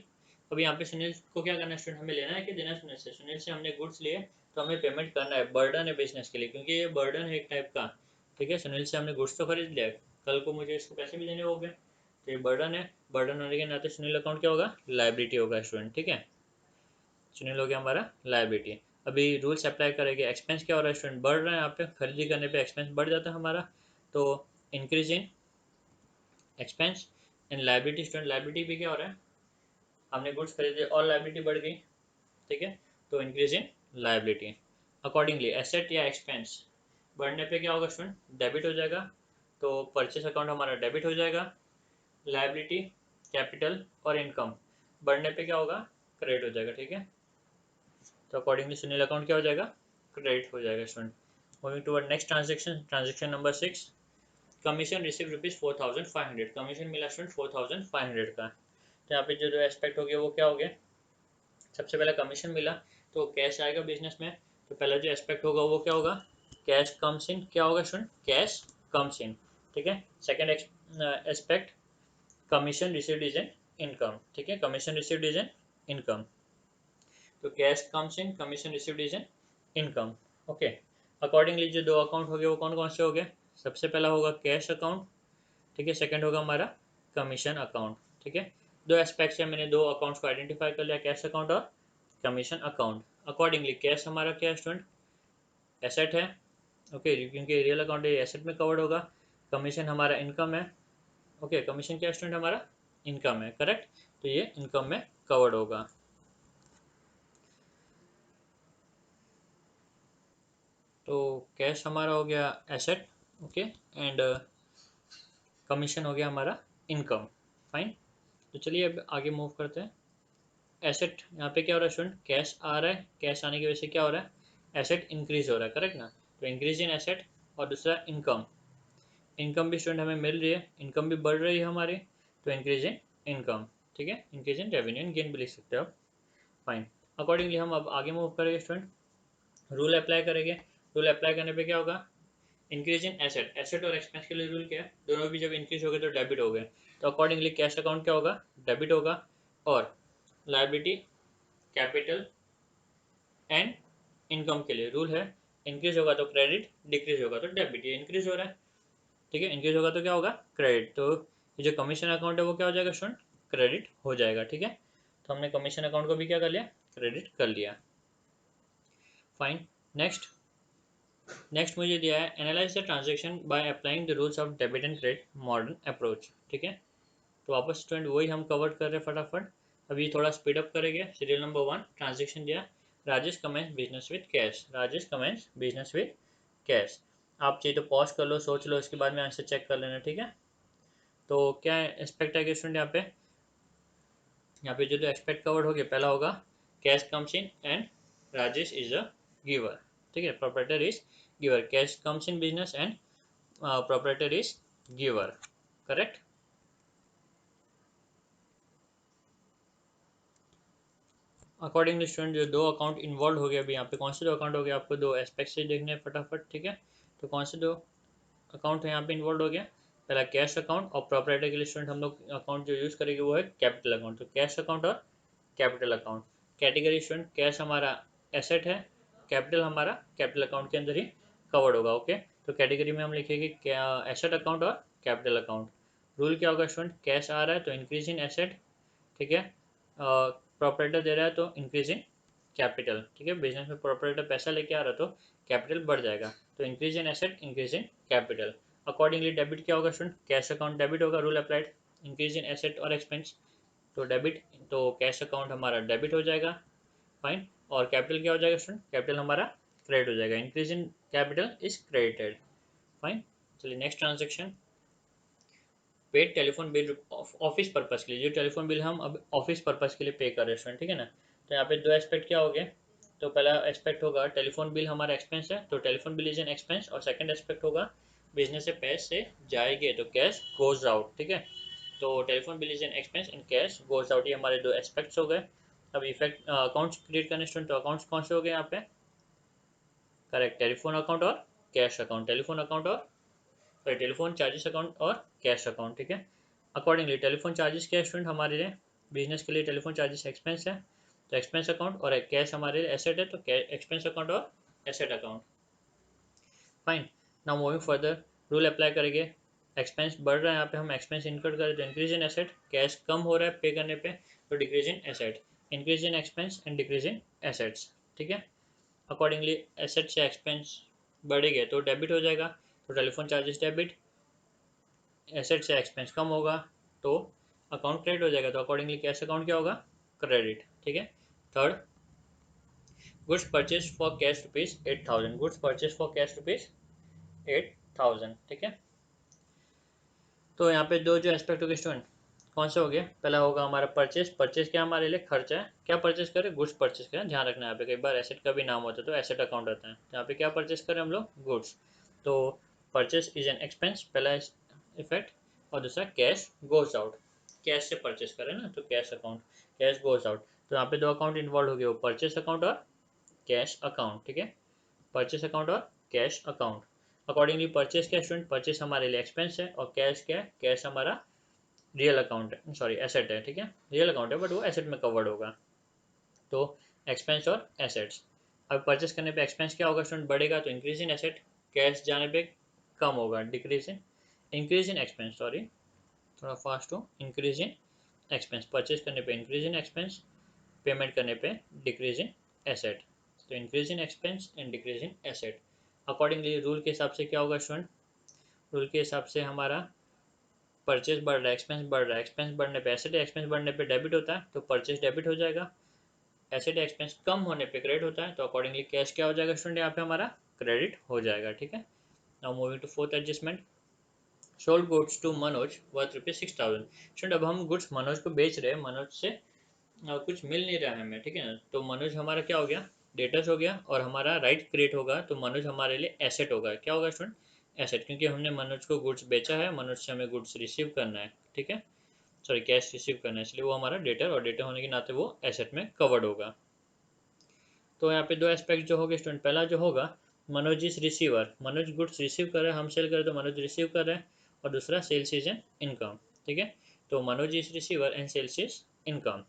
अब यहाँ पे सुनील को क्या करना है स्टूडेंट, हमें लेना है कि देना है सुनील से, सुनील से हमने गुड्स लिए तो हमें पेमेंट करना है, बर्डन है बिजनेस के लिए, क्योंकि ये बर्डन है एक टाइप का, ठीक है। सुनील से हमने गुड्स तो खरीद लिया, कल को मुझे इसको पैसे भी देने होंगे, तो ये बर्डन है। बर्डन होने के नाते सुनील अकाउंट क्या होगा, लाइबिलिटी होगा स्टूडेंट, ठीक है। सुनील हो गया हमारा लाइबिलिटी। अभी रूल्स अप्लाई करेंगे, एक्सपेंस क्या हो रहा है स्टूडेंट, बढ़ रहा है, यहाँ पे खरीदी करने पे एक्सपेंस बढ़ जाता है हमारा, तो increase in expense and liability. Student liability भी क्या हो रहा है, हमने गुड्स खरीदे और लाइबिलिटी बढ़ गई, ठीक है, तो increase in liability. Accordingly asset या एक्सपेंस बढ़ने पे क्या होगा स्टूडेंट, डेबिट हो जाएगा, तो परचेस अकाउंट हमारा डेबिट हो जाएगा। लाइबिलिटी, कैपिटल और इनकम बढ़ने पे क्या होगा, क्रेडिट हो जाएगा, ठीक है। तो अकॉर्डिंगली सुनील अकाउंट क्या हो जाएगा, क्रेडिट हो जाएगा student. Moving toward next transaction, transaction number 6, commission receive ₹4,500। Commission मिला स्टूडेंट 4,500 का। तो यहाँ पे जो जो एस्पेक्ट हो गया वो क्या हो गया, सबसे पहले कमीशन मिला तो कैश आएगा बिजनेस में, तो पहला जो एस्पेक्ट होगा वो क्या होगा, कैश कम्स इन, क्या होगा स्टूडेंट, कैश कम्स इन, ठीक है। Second aspect, commission received is an income, ठीक है, commission received is an income, तो cash comes in, commission received is an income, okay. Accordingly जो दो अकाउंट हो गए वो कौन कौन से हो गए, सबसे पहला होगा कैश अकाउंट, ठीक है, सेकंड होगा हमारा कमीशन अकाउंट, ठीक है। दो एस्पेक्ट से मैंने दो अकाउंट्स को आइडेंटिफाई कर लिया, कैश अकाउंट और कमीशन अकाउंट। अकॉर्डिंगली कैश हमारा क्या स्टूडेंट, एसेट है, ओके, क्योंकि रियल अकाउंट एसेट में कवर्ड होगा। कमीशन हमारा इनकम है, ओके, कमीशन क्या स्टूडेंट हमारा इनकम है, करेक्ट, तो ये इनकम में कवर्ड होगा। तो कैश हमारा हो गया एसेट, ओके, एंड कमीशन हो गया हमारा इनकम। फाइन। तो चलिए अब आगे मूव करते हैं। एसेट, यहाँ पे क्या हो रहा है स्टूडेंट, कैश आ रहा है, कैश आने की वजह से क्या हो रहा है, एसेट इंक्रीज हो रहा है, करेक्ट ना, तो इंक्रीज इन एसेट। और दूसरा इनकम, इनकम भी स्टूडेंट हमें मिल रही है, इनकम भी बढ़ रही है हमारी, तो इंक्रीज इन इनकम, ठीक है, increase in revenue and gain भी लिख सकते हो आप। फाइन। अकॉर्डिंगली हम अब आगे मूव करेंगे स्टूडेंट, रूल अप्लाई करेंगे। रूल अप्लाई करने पे क्या होगा, इंक्रीज इन एसेट, एसेट और एक्सपेंस के लिए रूल क्या है, दोनों भी जब इंक्रीज हो गए तो डेबिट हो गए, तो अकॉर्डिंगली कैश अकाउंट क्या होगा, डेबिट होगा। और लाइबिलिटी, कैपिटल एंड इनकम के लिए रूल है, इंक्रीज होगा तो क्रेडिट, डिक्रीज होगा तो डेबिट। ये इंक्रीज हो रहा है, ठीक है, इंक्रीज होगा तो क्या होगा, क्रेडिट, तो ये जो कमीशन अकाउंट है वो क्या हो जाएगा स्टूडेंट, क्रेडिट हो जाएगा, ठीक है। तो हमने कमीशन अकाउंट को भी क्या कर लिया, क्रेडिट कर लिया। फाइन। नेक्स्ट, नेक्स्ट मुझे दिया है analyse the transaction by applying the rules of debit and credit modern approach, ठीक है। तो वापस स्टूडेंट वही हम कवर कर रहे हैं फटाफट, अभी थोड़ा स्पीड अप करेंगे। सीरियल नंबर 1 ट्रांजेक्शन दिया, Rajesh commences business with cash, Rajesh commences business with cash. आप चाहिए तो पॉज कर लो, सोच लो, इसके बाद में आंसर चेक कर लेना, ठीक है। तो क्या एक्सपेक्ट है कि स्टूडेंट यहाँ पे जो एक्सपेक्ट कवर्ड हो गया, पहला होगा cash comes in and Rajesh is a giver, ठीक है, proprietor is giver, cash comes in business and proprietor is giver, correct. Accordingly student जो दो अकाउंट इन्वॉल्व हो गया, अभी यहाँ पे कौन से दो अकाउंट हो गया, आपको दो एस्पेक्ट से देखने हैं फटाफट, ठीक है। तो कौन से दो अकाउंट यहाँ पे इन्वॉल्व हो गया, पहला कैश अकाउंट, और प्रोपराइटर के लिए स्टूडेंट हम लोग अकाउंट जो यूज़ करेंगे वो है कैपिटल अकाउंट, तो कैश अकाउंट और capital account. Category student cash हमारा एसेट है, कैपिटल हमारा कैपिटल अकाउंट के अंदर ही कवर्ड होगा। ओके, तो कैटेगरी में हम लिखेंगे क्या, एसेट अकाउंट और कैपिटल अकाउंट। रूल क्या होगा स्टूडेंट, कैश आ रहा है तो इंक्रीज इन एसेट, ठीक है, प्रोपराइटर दे रहा है तो इंक्रीज इन कैपिटल, ठीक है, बिजनेस में प्रोपराइटर पैसा लेके आ रहा है तो कैपिटल बढ़ जाएगा, तो increase in asset increase in capital. Accordingly debit क्या होगा स्टूडेंट, कैश अकाउंट डेबिट होगा, rule applied, increase in asset और एक्सपेंस, तो डेबिट, तो कैश अकाउंट हमारा डेबिट हो जाएगा, फाइन। और कैपिटल क्या हो जाएगा स्टूडेंट, कैपिटल हमारा क्रेडिट हो जाएगा, increase in capital is credited, fine. चलिए next transaction, paid telephone bill office purpose के लिए, जो टेलीफोन बिल हम अब ऑफिस पर्पस के लिए पे कर रहे हैं स्टूडेंट, ठीक है ना। तो यहाँ पे दो एस्पेक्ट क्या हो गए, तो पहला एस्पेक्ट होगा टेलीफोन बिल हमारा एक्सपेंस है तो telephone bill is an expense, और सेकंड एस्पेक्ट होगा बिजनेस से पैसे जाएंगे तो कैश गोज आउट, ठीक है। तो telephone bill is an expense and cash goes out, ये हमारे दो एस्पेक्ट्स हो गए। अब इफेक्ट अकाउंट्स क्रिएट करने स्टूडेंट, तो अकाउंट्स कौन से हो गए यहाँ पे, करेक्ट, टेलीफोन अकाउंट और कैश अकाउंट, टेलीफोन अकाउंट और सॉरी टेलीफोन चार्जेस अकाउंट और कैश अकाउंट, ठीक है। अकॉर्डिंगली टेलीफोन चार्जेस क्या स्टूडेंट, हमारे लिए बिजनेस के लिए टेलीफोन चार्जेस एक्सपेंस है तो एक्सपेंस अकाउंट, और कैश हमारे लिए एसेट है तो एक्सपेंस अकाउंट और asset account, fine. Now moving further, rule apply करेंगे, एक्सपेंस बढ़ रहा है यहाँ पे हम एक्सपेंस इनकर्ड करें तो इंक्रीज इन एसेट, कैश कम हो रहा है पे करने पे तो decrease in asset, increase in expense and decrease in assets, ठीक है। अकॉर्डिंगली एसेट से एक्सपेंस बढ़ेगा तो डेबिट हो जाएगा, तो टेलीफोन चार्जेस डेबिट, एसेट से एक्सपेंस कम होगा तो अकाउंट क्रेडिट हो जाएगा, तो अकॉर्डिंगली कैश अकाउंट क्या होगा, क्रेडिट, ठीक है। Third, goods purchase for cash rupees 8,000, goods purchase for cash rupees 8,000, ठीक है। तो यहाँ पे दो जो एस्पेक्ट हो गए स्टूडेंट, कौन से हो गए, पहला होगा हमारा परचेज, परचेज क्या हमारे लिए खर्चा है, क्या परचेज करें, गुड्स परचेज करें, ध्यान रखना है यहाँ पे कई बार एसेट का भी नाम होता है तो एसेट अकाउंट आता है, तो यहाँ पे क्या परचेज करें हम लोग, गुड्स, तो परचेज इज एन एक्सपेंस पहला इफेक्ट, और दूसरा कैश गोज आउट, कैश से परचेज करें ना तो cash account, cash goes out, तो यहाँ पे दो अकाउंट इन्वॉल्व हो गए, वो परचेज अकाउंट और कैश अकाउंट, ठीक है, परचेस अकाउंट और कैश अकाउंट। अकॉर्डिंगली परचेस क्या स्टूडेंट, परचेस हमारे लिए एक्सपेंस है और कैश क्या है, कैश हमारा रियल अकाउंट है, सॉरी एसेट है, ठीक है, रियल अकाउंट है बट वो एसेट में कवर्ड होगा, तो एक्सपेंस और एसेट्स। अब परचेस करने पे एक्सपेंस क्या होगा स्टूडेंट, बढ़ेगा तो इंक्रीज इन एसेट, कैश जाने पे कम होगा decrease in, increase in expense, sorry थोड़ा फास्ट हो, इंक्रीज इन एक्सपेंस, परचेस करने पे इंक्रीज इन एक्सपेंस, पेमेंट करने पे डिक्रीज इन एसेट, तो increase in expense and decrease in asset. Accordingly rule के हिसाब से क्या होगा स्टूडेंट, रूल के हिसाब से हमारा परचेज बढ़ रहा है, एक्सपेंस बढ़ रहा है, एक्सपेंस बढ़ने पे एसेट, एक्सपेंस बढ़ने पे डेबिट होता है तो परचेज डेबिट हो जाएगा, एसेट एक्सपेंस कम होने पे क्रेडिट होता है तो अकॉर्डिंगली कैश क्या हो जाएगा स्टूडेंट, यहाँ पे हमारा क्रेडिट हो जाएगा, ठीक है। Now moving to fourth adjustment, sold goods to Manoj worth rupees 6,000, student अब हम गुड्स मनोज को बेच रहे हैं, मनोज से कुछ मिल नहीं रहा है हमें, ठीक है ना, तो मनोज हमारा क्या हो गया, डेटर्स हो गया, और हमारा राइट क्रिएट होगा तो मनोज हमारे लिए एसेट होगा, क्या होगा स्टूडेंट, एसेट, क्योंकि हमने मनोज को गुड्स बेचा है, मनोज से हमें गुड्स रिसीव करना है, ठीक है, सॉरी कैश रिसीव करना है, इसलिए वो हमारा डेटर, और डेटर होने के नाते वो एसेट में कवर्ड होगा। तो यहाँ पे दो एस्पेक्ट जो होंगे स्टूडेंट, पहला जो होगा Manoj is receiver, Manoj goods receive कर रहे हैं, हम सेल कर रहे तो मनोज रिसीव कर रहे हैं, और दूसरा सेल्स इज एन इनकम, ठीक है, तो Manoj is receiver and sales is income.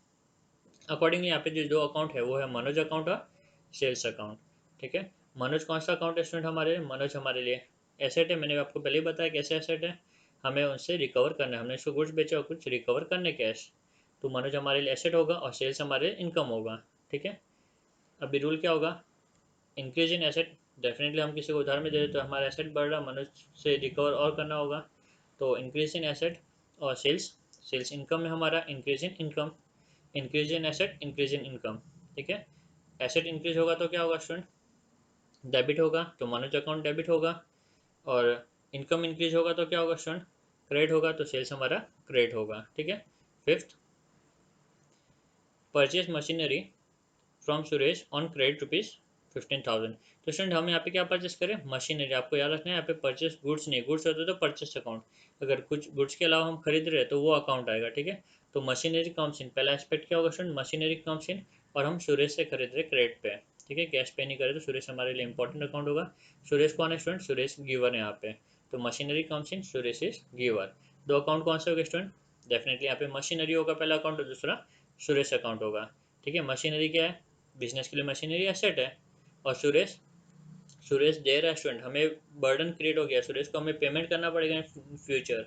Accordingly यहाँ पे जो दो अकाउंट है वो है मनोज अकाउंट और सेल्स अकाउंट, ठीक है। मनोज कौन सा अकाउंट है स्टूडेंट, हमारे मनोज हमारे लिए एसेट है, मैंने आपको पहले ही बताया कैसे एसेट है, हमें उनसे रिकवर करना है, हमने इसको गुड्स बेचा और कुछ रिकवर करने कैश, तो मनोज हमारे लिए एसेट होगा और सेल्स हमारे लिए इनकम होगा, ठीक है। अभी रूल क्या होगा, इंक्रीज इन एसेट, डेफिनेटली हम किसी को उधार में दे रहे तो हमारा एसेट बढ़ रहा, मनोज से रिकवर और करना होगा, तो इंक्रीज इन एसेट, और सेल्स, सेल्स इनकम में हमारा increase in income, increase in asset increase in income, ठीक है। एसेट इंक्रीज होगा तो क्या होगा स्टूडेंट, डेबिट होगा तो मनोज अकाउंट डेबिट होगा, और इनकम इंक्रीज होगा तो क्या होगा स्टूडेंट, क्रेडिट होगा तो सेल्स हमारा क्रेडिट होगा, ठीक है। Fifth, purchase machinery from Suresh on credit rupees 15,000, तो स्टूडेंट हम यहाँ पे क्या परचेस करें, मशीनरी, आपको याद रखना है यहाँ पे परचेस गुड्स नहीं, गुड्स होता तो परचेस अकाउंट, अगर कुछ गुड्स के अलावा हम खरीद रहे हैं तो वो अकाउंट आएगा, ठीक है। तो मशीनरी कम्स इन, पहला एस्पेक्ट क्या होगा स्टूडेंट, मशीनरी कम्स इन, और हम सुरेश से खरीद रहे क्रेडिट पे, ठीक है, कैश पे नहीं करे तो सुरेश हमारे लिए इंपॉर्टेंट अकाउंट होगा। सुरेश कौन है स्टूडेंट, सुरेश गिवर है यहाँ पे, तो machinery comes in, Suresh is giver. दो अकाउंट कौन से हो गए स्टूडेंट, डेफिनेटली यहाँ पे मशीनरी होगा पहला अकाउंट और दूसरा सुरेश अकाउंट होगा। ठीक है, मशीनरी क्या है, बिजनेस के लिए मशीनरी एसेट है, और सुरेश सुरेश दे रहा है स्टूडेंट, हमें बर्डन क्रिएट हो गया, सुरेश को हमें पेमेंट करना पड़ेगा इन फ्यूचर।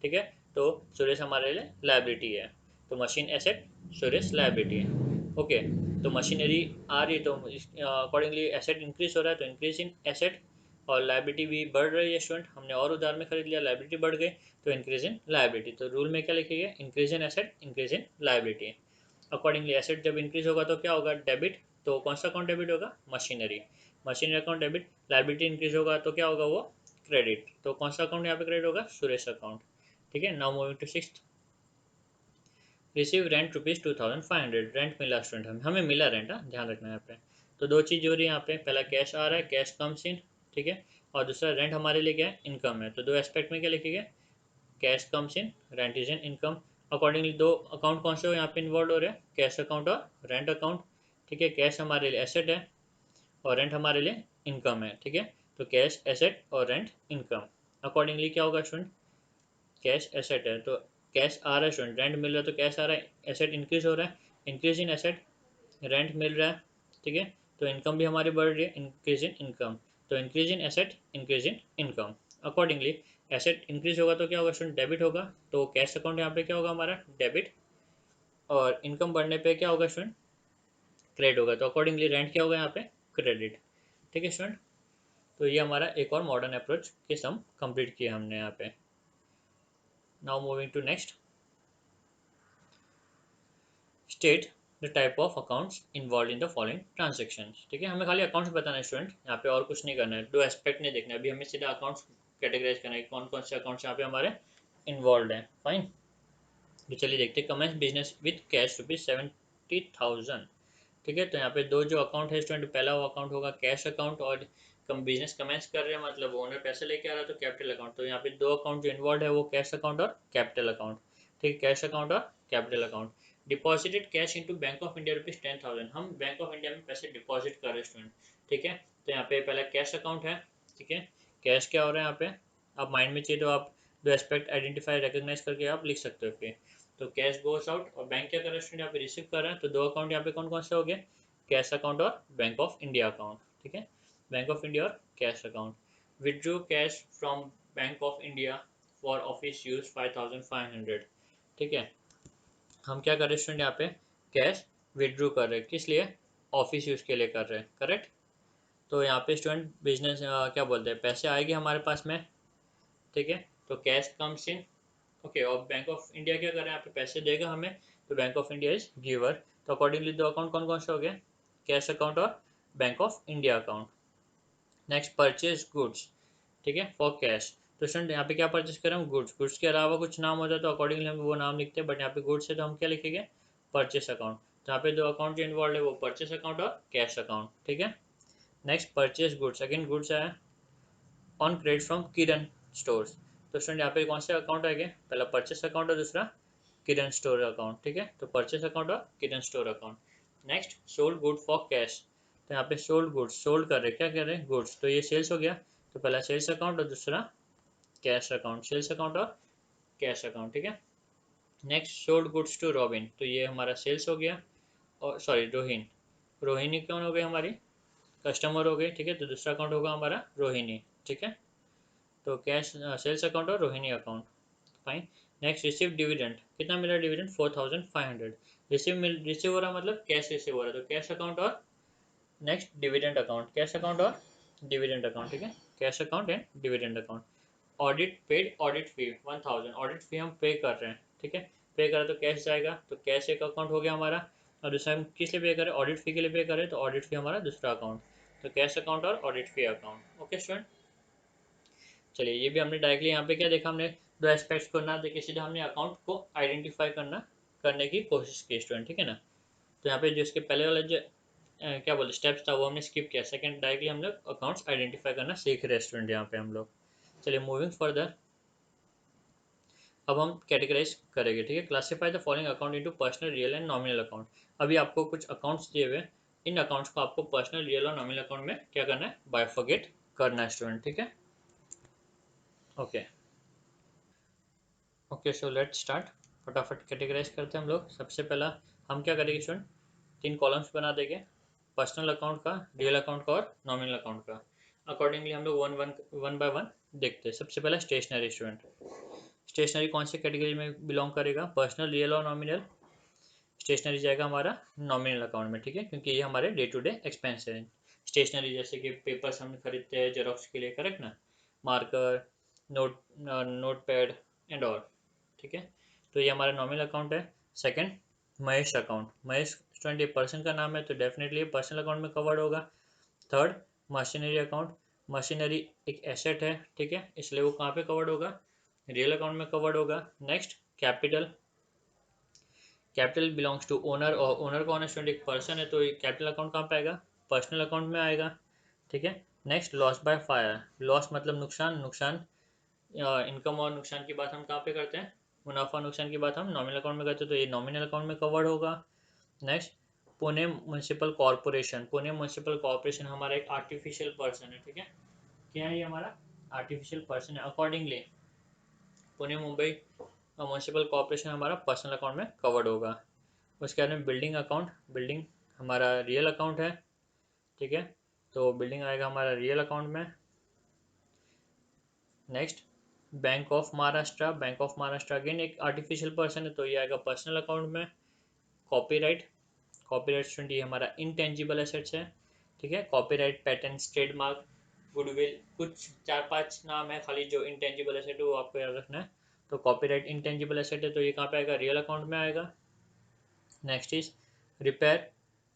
ठीक है, तो सुरेश हमारे लिए लाइबिलिटी है, तो मशीन एसेट, सुरेश लाइबिलिटी है। ओके, तो मशीनरी आ रही है तो अकॉर्डिंगली एसेट इंक्रीज हो रहा है, तो इंक्रीज इन एसेट, और लाइबिलिटी भी बढ़ रही है स्टूडेंट, हमने और उधार में खरीद लिया, लाइबिलिटी बढ़ गई, तो इंक्रीज इन लाइबिलिटी। तो रूल में क्या लिखेंगे, increase in asset, increase in liability. Accordingly asset जब इंक्रीज होगा तो क्या होगा, डेबिट, तो कौन सा अकाउंट डेबिट होगा, machinery, machinery account debit. Liability increase होगा तो क्या होगा, वो क्रेडिट, तो कौन सा अकाउंट यहाँ पे क्रेडिट होगा, सुरेश अकाउंट। ठीक है, now moving to sixth, receive rent ₹2500, rent मिला स्टूडेंट, हमें मिला रेंट, ध्यान रखना है यहाँ पे। तो दो चीज़ हो रही है यहाँ पे, पहला कैश आ रहा है, कैश कम्स इन, ठीक है, और दूसरा रेंट हमारे लिए क्या है, इनकम है, तो दो एस्पेक्ट में क्या लिखेंगे, cash comes in, rent is in income. Accordingly दो अकाउंट कौन से हो यहाँ पे इन्वॉल्व हो रहे हैं, कैश अकाउंट और रेंट अकाउंट। ठीक है, कैश हमारे लिए एसेट है और रेंट हमारे लिए इनकम है। ठीक है, तो कैश एसेट और रेंट इनकम। अकॉर्डिंगली क्या होगा स्टूडेंट, कैश एसेट है तो कैश आ रहा है स्टूडेंट, रेंट मिल रहा है तो कैश आ रहा है, एसेट इंक्रीज हो रहा है, इंक्रीज इन एसेट, रेंट मिल रहा है। ठीक है, तो इनकम भी हमारी बढ़ रही है, इंक्रीज इन इनकम, तो increase in asset, increase in income. Accordingly asset increase होगा तो क्या होगा स्टूडेंट, डेबिट होगा, तो कैश अकाउंट यहाँ पे क्या होगा हमारा, डेबिट, और इनकम बढ़ने पे क्या होगा स्टूडेंट, क्रेडिट होगा, तो अकॉर्डिंगली रेंट क्या होगा यहाँ पे, क्रेडिट। ठीक है स्टूडेंट, तो ये हमारा एक और मॉडर्न अप्रोच के सम कंप्लीट किया हमने यहाँ पे। Now moving to next, state the type of accounts involve in the following transactions. ठीक है, हमें खाली अकाउंट्स बताना है स्टूडेंट, यहाँ पे और कुछ नहीं करना है, दो एस्पेक्ट नहीं देखना है, अभी हमें सीधा अकाउंट्स कैटेगराइज करना है, कौन कौन से अकाउंट्स यहाँ पे हमारे इन्वॉल्व हैं। फाइन, तो चलिए देखते हैं, कमेंस बिजनेस विथ कैश ₹70,000। ठीक है, तो यहाँ पे दो जो अकाउंट है स्टूडेंट, पहला वो अकाउंट होगा कैश अकाउंट, और कम बिजनेस कमेंस कर रहे हैं मतलब ओनर पैसे लेके आ रहा है तो कैपिटल अकाउंट, तो यहाँ पे दो अकाउंट जो इन्वॉल्व है वो कैश अकाउंट और कैपिटल अकाउंट। ठीक है, कैश अकाउंट और capital account. Deposited cash into bank of India ₹10,000, हम बैंक ऑफ इंडिया में पैसे डिपॉजिट कर रहे हैं स्टूडेंट। ठीक है, तो यहाँ पे पहला कैश अकाउंट है। ठीक है, कैश क्या हो रहा है यहाँ पे, आप माइंड में चाहिए तो आप दो एस्पेक्ट आइडेंटिफाई रिकॉग्नाइज करके आप लिख सकते हो फिर। तो कैश गोस आउट, और बैंक क्या कर रहा है स्टूडेंट, यहाँ पे रिसीव कर रहा है, तो दो अकाउंट यहाँ पे कौन कौन से हो गए, कैश अकाउंट और बैंक ऑफ इंडिया अकाउंट। ठीक है, बैंक ऑफ इंडिया और cash account. Withdraw cash from bank of India for office use 5500। ठीक है, हम क्या कर रहे हैं स्टूडेंट, यहाँ पे कैश विड्रॉ कर रहे हैं, किस लिए, ऑफिस यूज के लिए कर रहे हैं, करेक्ट। तो यहाँ पे स्टूडेंट बिजनेस क्या बोलते हैं, पैसे आएंगे हमारे पास में। ठीक है, तो कैश कम्स इन, ओके, और बैंक ऑफ इंडिया क्या कर रहा है, यहाँ पे पैसे देगा हमें, तो bank of India is giver. तो अकॉर्डिंगली दो अकाउंट कौन कौन से हो गए, कैश अकाउंट और bank of India account. Next, purchase goods. ठीक है, फॉर कैश, तो स्टूडेंट यहाँ पे क्या परचेज कर रहे हैं, गुड्स, गुड्स के अलावा कुछ नाम होता है तो अकॉर्डिंगली हम वो नाम लिखते हैं, बट यहाँ पे गुड्स है तो हम क्या लिखेंगे, परचेस अकाउंट। तो यहाँ पे दो अकाउंट जो इन्वॉल्व है वो परचेस अकाउंट और कैश अकाउंट। ठीक है, next, purchase goods, again goods है on credit from Kiran stores. तो स्टूडेंट यहाँ पे कौन से अकाउंट आएंगे, पहला परचेस अकाउंट और दूसरा किरण स्टोर अकाउंट। ठीक है, तो परचेस अकाउंट और Kiran store account. Next, sold good for cash, तो यहाँ पे सोल्ड गुड्स, सोल्ड कर रहे, क्या कर रहे हैं, गुड्स, तो ये सेल्स हो गया, तो पहला सेल्स अकाउंट और दूसरा कैश अकाउंट, सेल्स अकाउंट और कैश अकाउंट। ठीक है, next, sold goods to Robin, तो ये हमारा सेल्स हो गया, और सॉरी रोहिन, रोहिणी कौन हो गई हमारी, कस्टमर हो गई। ठीक है, तो दूसरा अकाउंट होगा हमारा रोहिणी। ठीक है, तो कैश सेल्स अकाउंट और Rohini account. Fine, next, receive dividend, कितना मिला डिविडेंड, 4500। रिसीव हो रहा मतलब कैश रिसीव हो रहा है, तो कैश अकाउंट और next dividend account, cash account और डिविडेंड अकाउंट। ठीक है, cash account and dividend account. Audit paid, audit fee 1000, audit fee हम पे कर रहे हैं। ठीक है, पे करा तो कैश जाएगा, तो कैश एक अकाउंट हो गया हमारा, और दूसरा हम किस लिए पे करें, ऑडिट फी के लिए पे करें, तो ऑडिट फी हमारा दूसरा अकाउंट, तो कैश अकाउंट और ऑडिट फी अकाउंट। ओके स्टूडेंट, चलिए ये भी हमने डायरेक्टली यहाँ पे क्या देखा, हमने दो एस्पेक्ट्स को ना देखे सीधा हमने अकाउंट को आइडेंटिफाई करने की कोशिश की स्टूडेंट। ठीक है ना, तो यहाँ पे जो इसके पहले वाला जो क्या बोले स्टेप्स था वो हमने स्किप किया, सेकंड डायरेक्टली हम लोग अकाउंट्स आइडेंटिफाई करना सीख रहे हैं स्टूडेंट यहाँ पे हम लोग। चलिए मूविंग फर्दर, अब हम कैटेगराइज करेंगे। ठीक है, classify the following account into personal, real and nominal account. अभी आपको कुछ अकाउंट्स दिए हुए, इन अकाउंट्स को आपको पर्सनल, रियल और नॉमिनल अकाउंट में क्या करना है, बाइफरगेट करना है स्टूडेंट। ठीक है, okay okay, so let's start फटाफट कैटेगराइज करते हैं हम लोग। सबसे पहला हम क्या करेंगे स्टूडेंट, 3 कॉलम्स बना देंगे, पर्सनल अकाउंट का, रियल अकाउंट का और नॉमिनल अकाउंट का। अकॉर्डिंगली हम लोग वन बाय वन देखते हैं। सबसे पहला स्टेशनरी स्टूडेंट, स्टेशनरी कौन सी कैटेगरी में बिलोंग करेगा, पर्सनल, रियल और नॉमिनल। स्टेशनरी जाएगा हमारा नॉमिनल अकाउंट में, ठीक है, क्योंकि ये हमारे डे टू डे एक्सपेंस है। स्टेशनरी जैसे कि पेपर्स हम खरीदते हैं जेरोक्स के लिए, करेक्ट ना, marker, note pad and all, ठीक है। तो ये हमारा नॉमिनल अकाउंट है। Second, Mahesh account, Mahesh student ये पर्सन का नाम है तो डेफिनेटली पर्सनल अकाउंट में कवर्ड होगा। थर्ड, मशीनरी अकाउंट, मशीनरी एक एसेट है, ठीक है, इसलिए वो कहाँ पे कवर्ड होगा, रियल अकाउंट में कवर्ड होगा। Next, capital, capital belongs to owner, और ओनर कौन है स्टूडेंट, एक पर्सन है, तो कैपिटल अकाउंट कहाँ पे आएगा, पर्सनल अकाउंट में आएगा, ठीक है। Next, loss by fire, loss मतलब नुकसान, नुकसान इनकम और नुकसान की बात हम कहाँ पे करते हैं, मुनाफा नुकसान की बात हम नॉमिनल अकाउंट में करते हैं, तो ये नॉमिनल अकाउंट में कवर्ड होगा। Next, Pune municipal corporation, Pune municipal corporation हमारा एक आर्टिफिशियल पर्सन है, ठीक है, क्या है ये हमारा आर्टिफिशियल पर्सन है। Accordingly Pune Mumbai municipal corporation हमारा पर्सनल अकाउंट में कवर्ड होगा। उसके बाद में बिल्डिंग अकाउंट, बिल्डिंग हमारा रियल अकाउंट है, ठीक है, तो बिल्डिंग आएगा हमारा रियल अकाउंट में। Next, bank of Maharashtra, bank of Maharashtra again एक आर्टिफिशियल पर्सन है, तो ये आएगा पर्सनल अकाउंट में। कॉपीराइट, कॉपीराइट स्टूडेंट ये हमारा इनटेंजिबल एसेट्स है, ठीक है, कॉपीराइट, पैटेंट, ट्रेडमार्क, गुडविल, कुछ 4-5 नाम है खाली जो इनटेंजिबल एसेट है, वो आपको याद रखना है। तो कॉपीराइट इनटेंजिबल एसेट है, तो ये कहाँ पे आएगा, रियल अकाउंट में आएगा। Next is repair,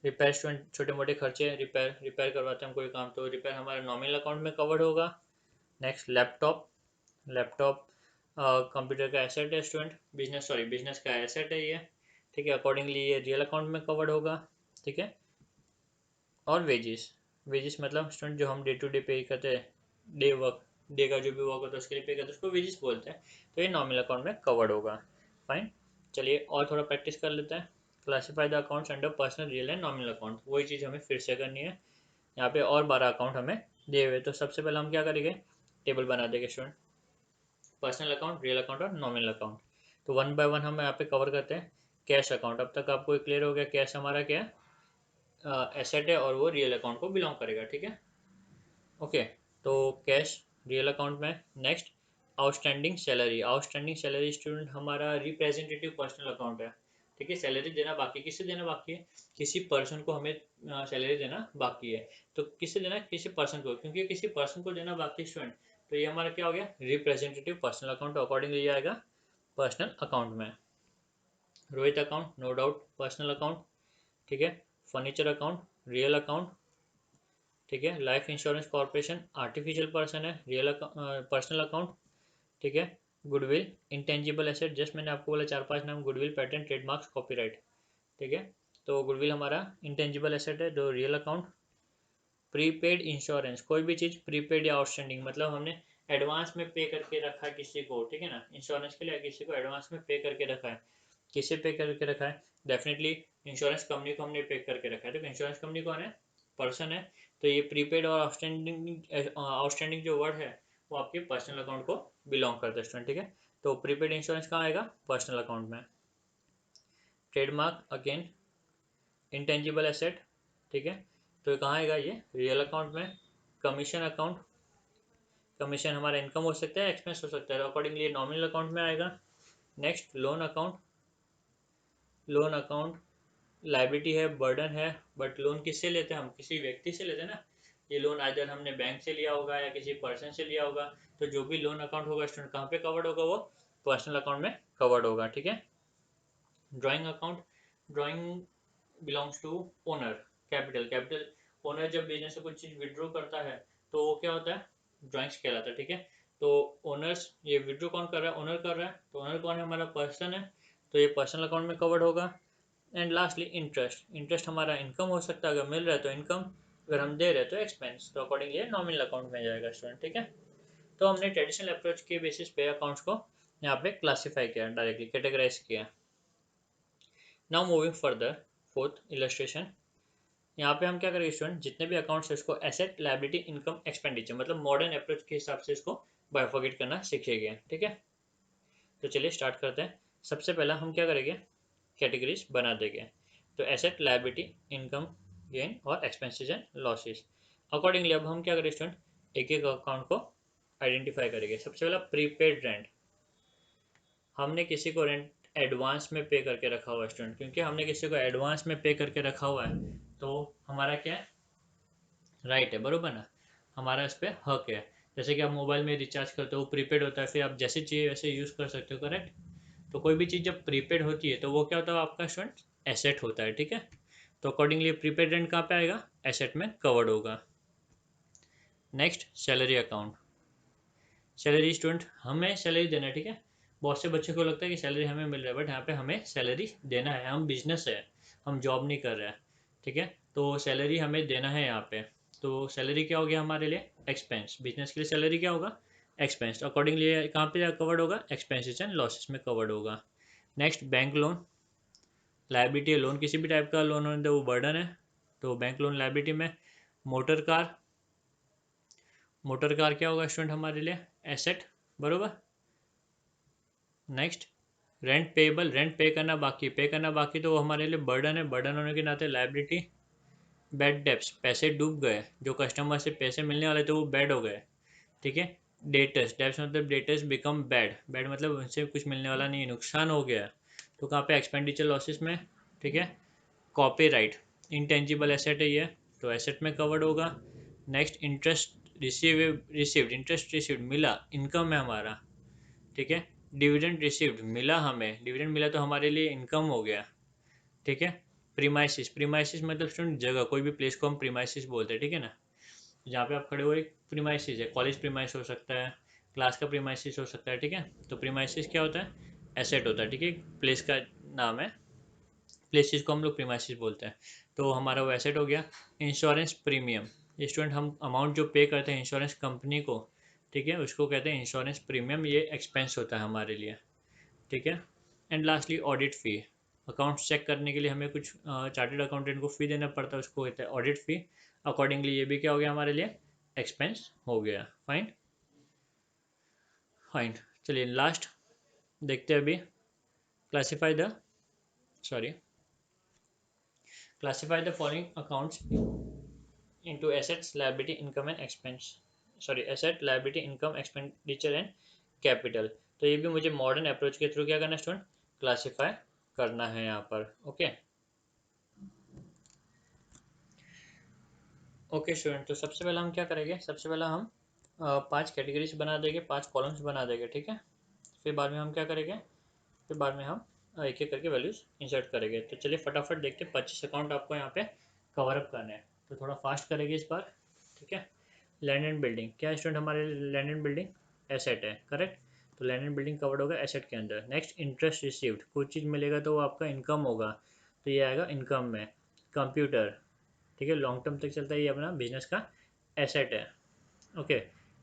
repair student छोटे मोटे खर्चे, रिपेयर करवाते हैं हम कोई काम, तो रिपेयर हमारे नॉमिनल अकाउंट में कवर्ड होगा। नेक्स्ट, लैपटॉप, लैपटॉप कंप्यूटर का एसेट है स्टूडेंट, बिजनेस का एसेट है ये, ठीक है, अकॉर्डिंगली ये रियल अकाउंट में कवर्ड होगा, ठीक है। और वेजिस, वेजिस मतलब स्टूडेंट जो हम डे टू डे पे करते हैं, डे वर्क, डे का जो भी वर्क होता है उसके लिए पे करते हैं, उसको वेजिस बोलते हैं, तो ये नॉमिनल अकाउंट में कवर्ड होगा। फाइन, चलिए और थोड़ा प्रैक्टिस कर लेते हैं। Classify the accounts under personal, real and nominal account, वही चीज़ हमें फिर से करनी है। यहाँ पे और 12 अकाउंट हमें दिए हुए, तो सबसे पहले हम क्या करेंगे, टेबल बना देंगे student, personal account, real account और नॉमिनल अकाउंट। तो वन बाय वन हम यहाँ पे कवर करते हैं। कैश अकाउंट, अब तक आपको क्लियर हो गया कैश हमारा क्या है, एसेट है और वो रियल अकाउंट को बिलोंग करेगा, ठीक है, ओके। तो कैश रियल अकाउंट में। Next, outstanding salary, outstanding salary student हमारा रिप्रेजेंटेटिव पर्सनल अकाउंट है, ठीक है, सैलरी देना बाकी, किससे देना बाकी है, किसी पर्सन को हमें सैलरी देना बाकी है, तो किससे देना है, किसी पर्सन को, क्योंकि किसी पर्सन को देना बाकी स्टूडेंट, तो ये हमारा क्या हो गया, रिप्रेजेंटेटिव पर्सनल अकाउंट, अकॉर्डिंगली ये आएगा पर्सनल अकाउंट में। Rohit account, no doubt personal account, ठीक है। फर्नीचर अकाउंट, रियल अकाउंट, ठीक है। Life insurance corporation artificial person है, रियल पर्सनल अकाउंट, ठीक है। गुडविल इंटेंजिबल एसेट, जस्ट मैंने आपको बोला 4-5 नाम, गुडविल, पैटेंट, ट्रेडमार्क्स, कॉपीराइट, ठीक है, तो गुडविल हमारा इंटेंजिबल एसेट है, जो रियल अकाउंट। प्रीपेड इंश्योरेंस, कोई भी चीज़ प्रीपेड या आउटस्टैंडिंग मतलब हमने एडवांस में पे करके रखा है किसी को, ठीक है ना, इंश्योरेंस के लिए किसी को एडवांस में पे करके रखा है, किसे पे करके रखा है, डेफिनेटली इंश्योरेंस कंपनी को हमने पे करके रखा है, तो इंश्योरेंस कंपनी कौन है, पर्सन है, तो ये प्रीपेड और आउटस्टैंडिंग जो वर्ड है वो आपके पर्सनल अकाउंट को बिलोंग करता है स्टूडेंट, ठीक है। तो प्रीपेड इंश्योरेंस कहाँ आएगा, पर्सनल अकाउंट में। ट्रेडमार्क अगेन इंटेंजिबल एसेट, ठीक है, तो ये कहाँ आएगा, ये रियल अकाउंट में। कमीशन अकाउंट, कमीशन हमारा इनकम हो सकता है, एक्सपेंस हो सकता है, अकॉर्डिंगली नॉमिनल अकाउंट में आएगा। Next, loan account, loan account liability है, बर्डन है, बट लोन किससे लेते हैं हम, किसी व्यक्ति से लेते हैं ना, ये लोन आइदर हमने बैंक से लिया होगा या किसी पर्सन से लिया होगा, तो जो भी लोन अकाउंट होगा स्टूडेंट कहाँ पे कवर्ड होगा, वो पर्सनल अकाउंट में कवर्ड होगा, ठीक है। Drawing account, drawing belongs to owner. Capital, capital owner जब बिजनेस से कुछ चीज़ विड्रॉ करता है तो वो क्या होता है, ड्राइंग्स कहलाता है, ठीक है। तो ओनर्स, ये विड्रॉ कौन कर रहा है, ओनर कर रहा है, तो ओनर कौन है, हमारा पर्सन है, तो ये पर्सनल अकाउंट में कवर्ड होगा। एंड लास्टली इंटरेस्ट, इंटरेस्ट हमारा इनकम हो सकता है, अगर मिल रहा है तो इनकम, अगर हम दे रहे हैं तो एक्सपेंस, तो अकॉर्डिंगली ये नॉमिनल अकाउंट में जाएगा स्टूडेंट, ठीक है। तो हमने ट्रेडिशनल अप्रोच के बेसिस पे अकाउंट्स को यहाँ पे क्लासीफाई किया, डायरेक्टली कैटेगराइज किया। Now moving further, fourth illustration, यहाँ पे हम क्या करेंगे स्टूडेंट, जितने भी अकाउंट्स है इसको एसेट, लायबिलिटी, इनकम, एक्सपेंडिचर मतलब मॉडर्न अप्रोच के हिसाब से इसको बाइफर्केट करना सीखेंगे, ठीक है। तो चलिए स्टार्ट करते हैं। सबसे पहला हम क्या करेंगे, कैटेगरीज बना देंगे। तो एसेट, लायबिलिटी, इनकम, गेन और एक्सपेंसेस एंड लॉसेस। अकॉर्डिंगली अब हम क्या करें स्टूडेंट, एक एक अकाउंट को आइडेंटिफाई करेंगे। सबसे पहला प्रीपेड रेंट, हमने किसी को रेंट एडवांस में पे करके रखा हुआ है स्टूडेंट, क्योंकि हमने किसी को एडवांस में पे करके रखा हुआ है तो हमारा क्या है, राइट है, बरोबर ना, हमारा इस पर हक है। जैसे कि आप मोबाइल में रिचार्ज करते हो, वो प्रीपेड होता है, फिर आप जैसे चाहिए वैसे यूज़ कर सकते हो, करेक्ट। तो कोई भी चीज़ जब प्रीपेड होती है तो वो क्या होता है, आपका स्टूडेंट एसेट होता है, ठीक है। तो अकॉर्डिंगली प्रीपेड रेंट कहाँ पे आएगा, एसेट में कवर्ड होगा। Next, salary account. Salary student, हमें सैलरी देना है, ठीक है। बहुत से बच्चों को लगता है कि सैलरी हमें मिल रहा है, बट यहाँ पे हमें सैलरी देना है, हम बिजनेस है, हम जॉब नहीं कर रहे हैं, ठीक है। तो सैलरी हमें देना है यहाँ पे। तो सैलरी क्या हो गया हमारे लिए, एक्सपेंस। बिजनेस के लिए सैलरी क्या होगा, एक्सपेंस। अकॉर्डिंगली कहाँ पे कवर्ड होगा, एक्सपेंसेस एंड लॉसेस में कवर्ड होगा। Next, bank loan. लायबिलिटी है, लोन किसी भी टाइप का लोन होने दे वो बर्डन है, तो बैंक लोन लायबिलिटी में। मोटर कार, मोटर कार क्या होगा स्टूडेंट हमारे लिए, एसेट, बरोबर। नेक्स्ट, रेंट पेबल, रेंट पे करना बाकी, पे करना बाकी तो वो हमारे लिए बर्डन है, बर्डन होने के नाते लायबिलिटी। बैड डेप्स, पैसे डूब गए, जो कस्टमर से पैसे मिलने वाले थे वो बैड हो गए, ठीक है। डेटर्स, डेप्स मतलब डेटर्स बिकम बैड, बैड मतलब उनसे कुछ मिलने वाला नहीं, नुकसान हो गया, तो कहाँ पे, एक्सपेंडिचर लॉसेस में, ठीक है। कॉपीराइट, इंटेंजिबल एसेट है ये, तो एसेट में कवर्ड होगा। Next, interest received, interest received मिला, इनकम है हमारा, ठीक है। डिविडेंड रिसीव्ड मिला, हमें डिविडेंड मिला तो हमारे लिए इनकम हो गया, ठीक है। प्रीमाइसिस, प्रीमाइसिस मतलब स्टूडेंट जगह, कोई भी प्लेस को हम प्रीमाइसिस बोलते हैं, ठीक है ना। जहाँ पे आप खड़े हो एक प्रीमाइसिस है, कॉलेज प्रीमाइस हो सकता है, क्लास का प्रीमाइसिस हो सकता है, ठीक है। तो प्रीमाइसिस क्या होता है, एसेट होता है, ठीक है, प्लेस का नाम है, प्लेसिस को हम लोग प्रीमाइसिस बोलते हैं, तो हमारा वो एसेट हो गया। इंश्योरेंस प्रीमियम, स्टूडेंट हम अमाउंट जो पे करते हैं इंश्योरेंस कंपनी को, ठीक है, उसको कहते हैं इंश्योरेंस प्रीमियम, ये एक्सपेंस होता है हमारे लिए, ठीक है। And lastly, audit fee, accounts check करने के लिए हमें कुछ चार्टेड अकाउंटेंट को फ़ी देना पड़ता है, उसको कहते हैं ऑडिट फ़ी। अकॉर्डिंगली ये भी क्या हो गया हमारे लिए, एक्सपेंस हो गया। Fine, fine. चलिए लास्ट देखते हैं अभी, classify the, sorry, classify the following accounts into assets, liability, income and expense, sorry asset, liability, income, expenditure and capital. तो ये भी मुझे मॉडर्न अप्रोच के थ्रू क्या करना है स्टूडेंट, क्लासीफाई करना है यहाँ पर। ओके, ओके स्टूडेंट, तो सबसे पहले हम क्या करेंगे, सबसे पहले हम 5 कैटेगरीज बना देंगे, 5 कॉलम्स बना देंगे, ठीक है। फिर बाद में हम क्या करेंगे, फिर बाद में हम एक एक करके वैल्यूज इंसर्ट करेंगे। तो चलिए फटाफट देखते हैं, 25 अकाउंट आपको यहाँ पे कवर अप करने हैं, तो थोड़ा फास्ट करेंगे इस बार, ठीक है। लैंड एंड बिल्डिंग, क्या स्टूडेंट हमारे लैंड एंड बिल्डिंग एसेट है, करेक्ट। तो लैंड एंड बिल्डिंग कवर्ड होगा एसेट के अंदर। नेक्स्ट, इंटरेस्ट रिसीव्ड, कोई चीज़ मिलेगा तो वो आपका इनकम होगा, तो ये आएगा इनकम में। कंप्यूटर, ठीक है, लॉन्ग टर्म तक चलता है, ये अपना बिजनेस का एसेट है, ओके।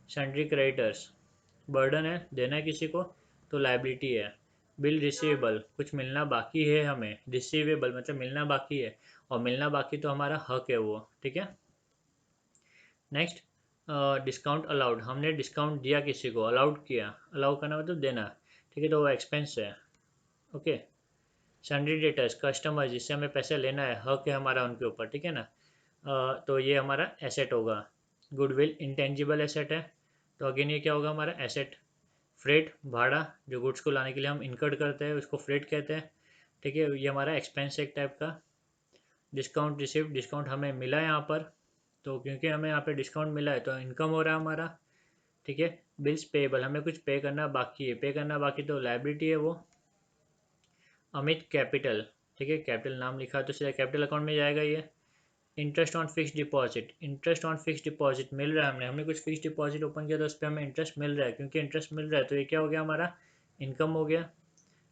सन्ड्री क्रेडिटर्स, बर्डन है, देना है किसी को, तो लाइबिलिटी है। बिल रिसीवेबल, कुछ मिलना बाकी है हमें, रिसीवेबल मतलब मिलना बाकी है, और मिलना बाकी तो हमारा हक है वो, ठीक है। नेक्स्ट, डिस्काउंट अलाउड, हमने डिस्काउंट दिया किसी को, अलाउड किया, अलाउ करना मतलब देना, ठीक है, तो वो एक्सपेंस है, ओके। सन्ड्री डेटर्स, कस्टमर जिससे हमें पैसे लेना है, हक है हमारा उनके ऊपर, ठीक है ना। तो ये हमारा एसेट होगा। गुडविल, इंटेंजिबल एसेट है, तो अगेन ये क्या होगा हमारा एसेट। फ्रेट, भाड़ा, जो गुड्स को लाने के लिए हम इनकर्ड करते हैं उसको फ्रेट कहते हैं, ठीक है, ये हमारा एक्सपेंस है एक टाइप का। डिस्काउंट रिसीव, डिस्काउंट हमें मिला है यहाँ पर, तो क्योंकि हमें यहाँ पे डिस्काउंट मिला है तो इनकम हो रहा है हमारा, ठीक है। बिल्स पेबल, हमें कुछ पे करना बाकी है, पे करना बाकी तो लाइबिलिटी है वो। अमित कैपिटल, ठीक है, कैपिटल नाम लिखा तो सीधा कैपिटल अकाउंट में जाएगा ये। Interest on fix deposit, interest on fix deposit मिल रहा है, हमने कुछ फिक्स डिपॉजिट ओपन किया तो उस पर हमें इंटरेस्ट मिल रहा है, क्योंकि इंटरेस्ट मिल रहा है तो ये क्या हो गया हमारा, इनकम हो गया,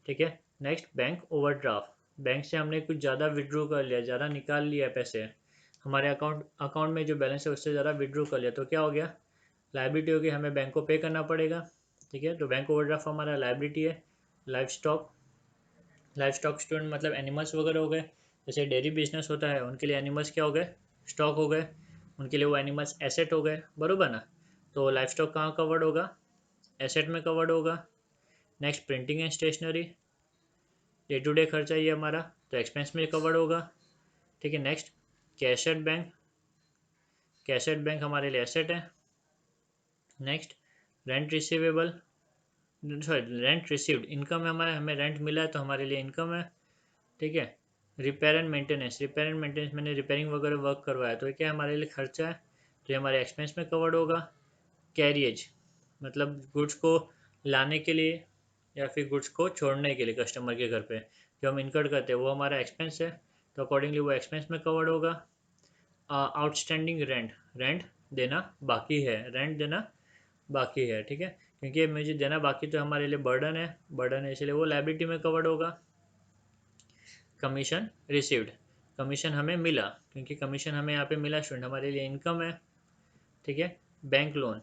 ठीक है। नेक्स्ट, बैंक ओवरड्राफ्ट, बैंक से हमने कुछ ज़्यादा विड्रॉ कर लिया, ज़्यादा निकाल लिया पैसे, हमारे अकाउंट अकाउंट में जो बैलेंस है उससे ज़्यादा विड्रॉ कर लिया, तो क्या हो गया, लाइबिलिटी होगी, हमें बैंक को पे करना पड़ेगा, ठीक है। तो बैंक ओवरड्राफ्ट हमारा लाइबिलिटी है। Life stock, life stock student मतलब एनिमल्स वगैरह हो गए, जैसे डेयरी बिजनेस होता है उनके लिए एनिमल्स क्या हो गए, स्टॉक हो गए, उनके लिए वो एनिमल्स एसेट हो गए, बरोबर ना। तो लाइफ स्टॉक कहाँ कवर्ड होगा, एसेट में कवर्ड होगा। Next, printing and stationery, day to day खर्चा ये हमारा, तो एक्सपेंस में कवर्ड होगा, ठीक है। Next cash at bank, cash at bank हमारे लिए एसेट है। Next rent receivable, sorry rent received, income है हमारे, हमें रेंट मिला है तो हमारे लिए इनकम है, ठीक है। Repair and maintenance, repair and maintenance मैंने रिपेयरिंग वगैरह वर्क करवाया तो ये क्या हमारे लिए खर्चा है, तो ये हमारे एक्सपेंस में कवर्ड होगा। कैरिएज मतलब गुड्स को लाने के लिए या फिर गुड्स को छोड़ने के लिए कस्टमर के घर पे जो हम इनकर्ड करते हैं वो हमारा एक्सपेंस है, तो अकॉर्डिंगली वो एक्सपेंस में कवर्ड होगा। आउटस्टैंडिंग रेंट, रेंट देना बाकी है, रेंट देना बाकी है, ठीक है, क्योंकि मुझे देना बाकी तो हमारे लिए बर्डन है, बर्डन है इसलिए वो लायबिलिटी में कवर्ड होगा। कमीशन रिसीव्ड, कमीशन हमें मिला क्योंकि कमीशन हमें यहाँ पे मिला स्टूडेंट, हमारे लिए इनकम है, ठीक है। बैंक लोन,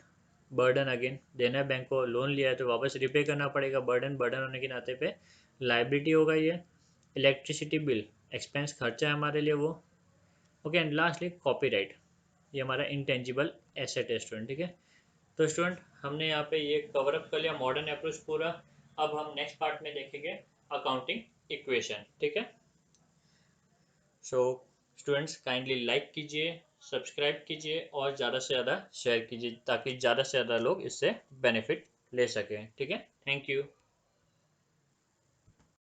बर्डन अगेन देना है, बैंक को लोन लिया है तो वापस रिपे करना पड़ेगा, बर्डन, बर्डन होने के नाते पे लाइबिलिटी होगा ये। इलेक्ट्रिसिटी बिल, एक्सपेंस खर्चा है हमारे लिए वो, ओके। एंड लास्टली कॉपीराइट, ये हमारा इंटेंजिबल एसेट है स्टूडेंट, ठीक है। तो स्टूडेंट हमने यहाँ पे ये कवर अप कर लिया मॉडर्न अप्रोच पूरा। अब हम नेक्स्ट पार्ट में देखेंगे अकाउंटिंग इक्वेशन, ठीक है। सो स्टूडेंट्स काइंडली लाइक कीजिए, सब्सक्राइब कीजिए और ज़्यादा से ज़्यादा शेयर कीजिए ताकि ज़्यादा से ज़्यादा लोग इससे बेनिफिट ले सकें, ठीक है। Thank you.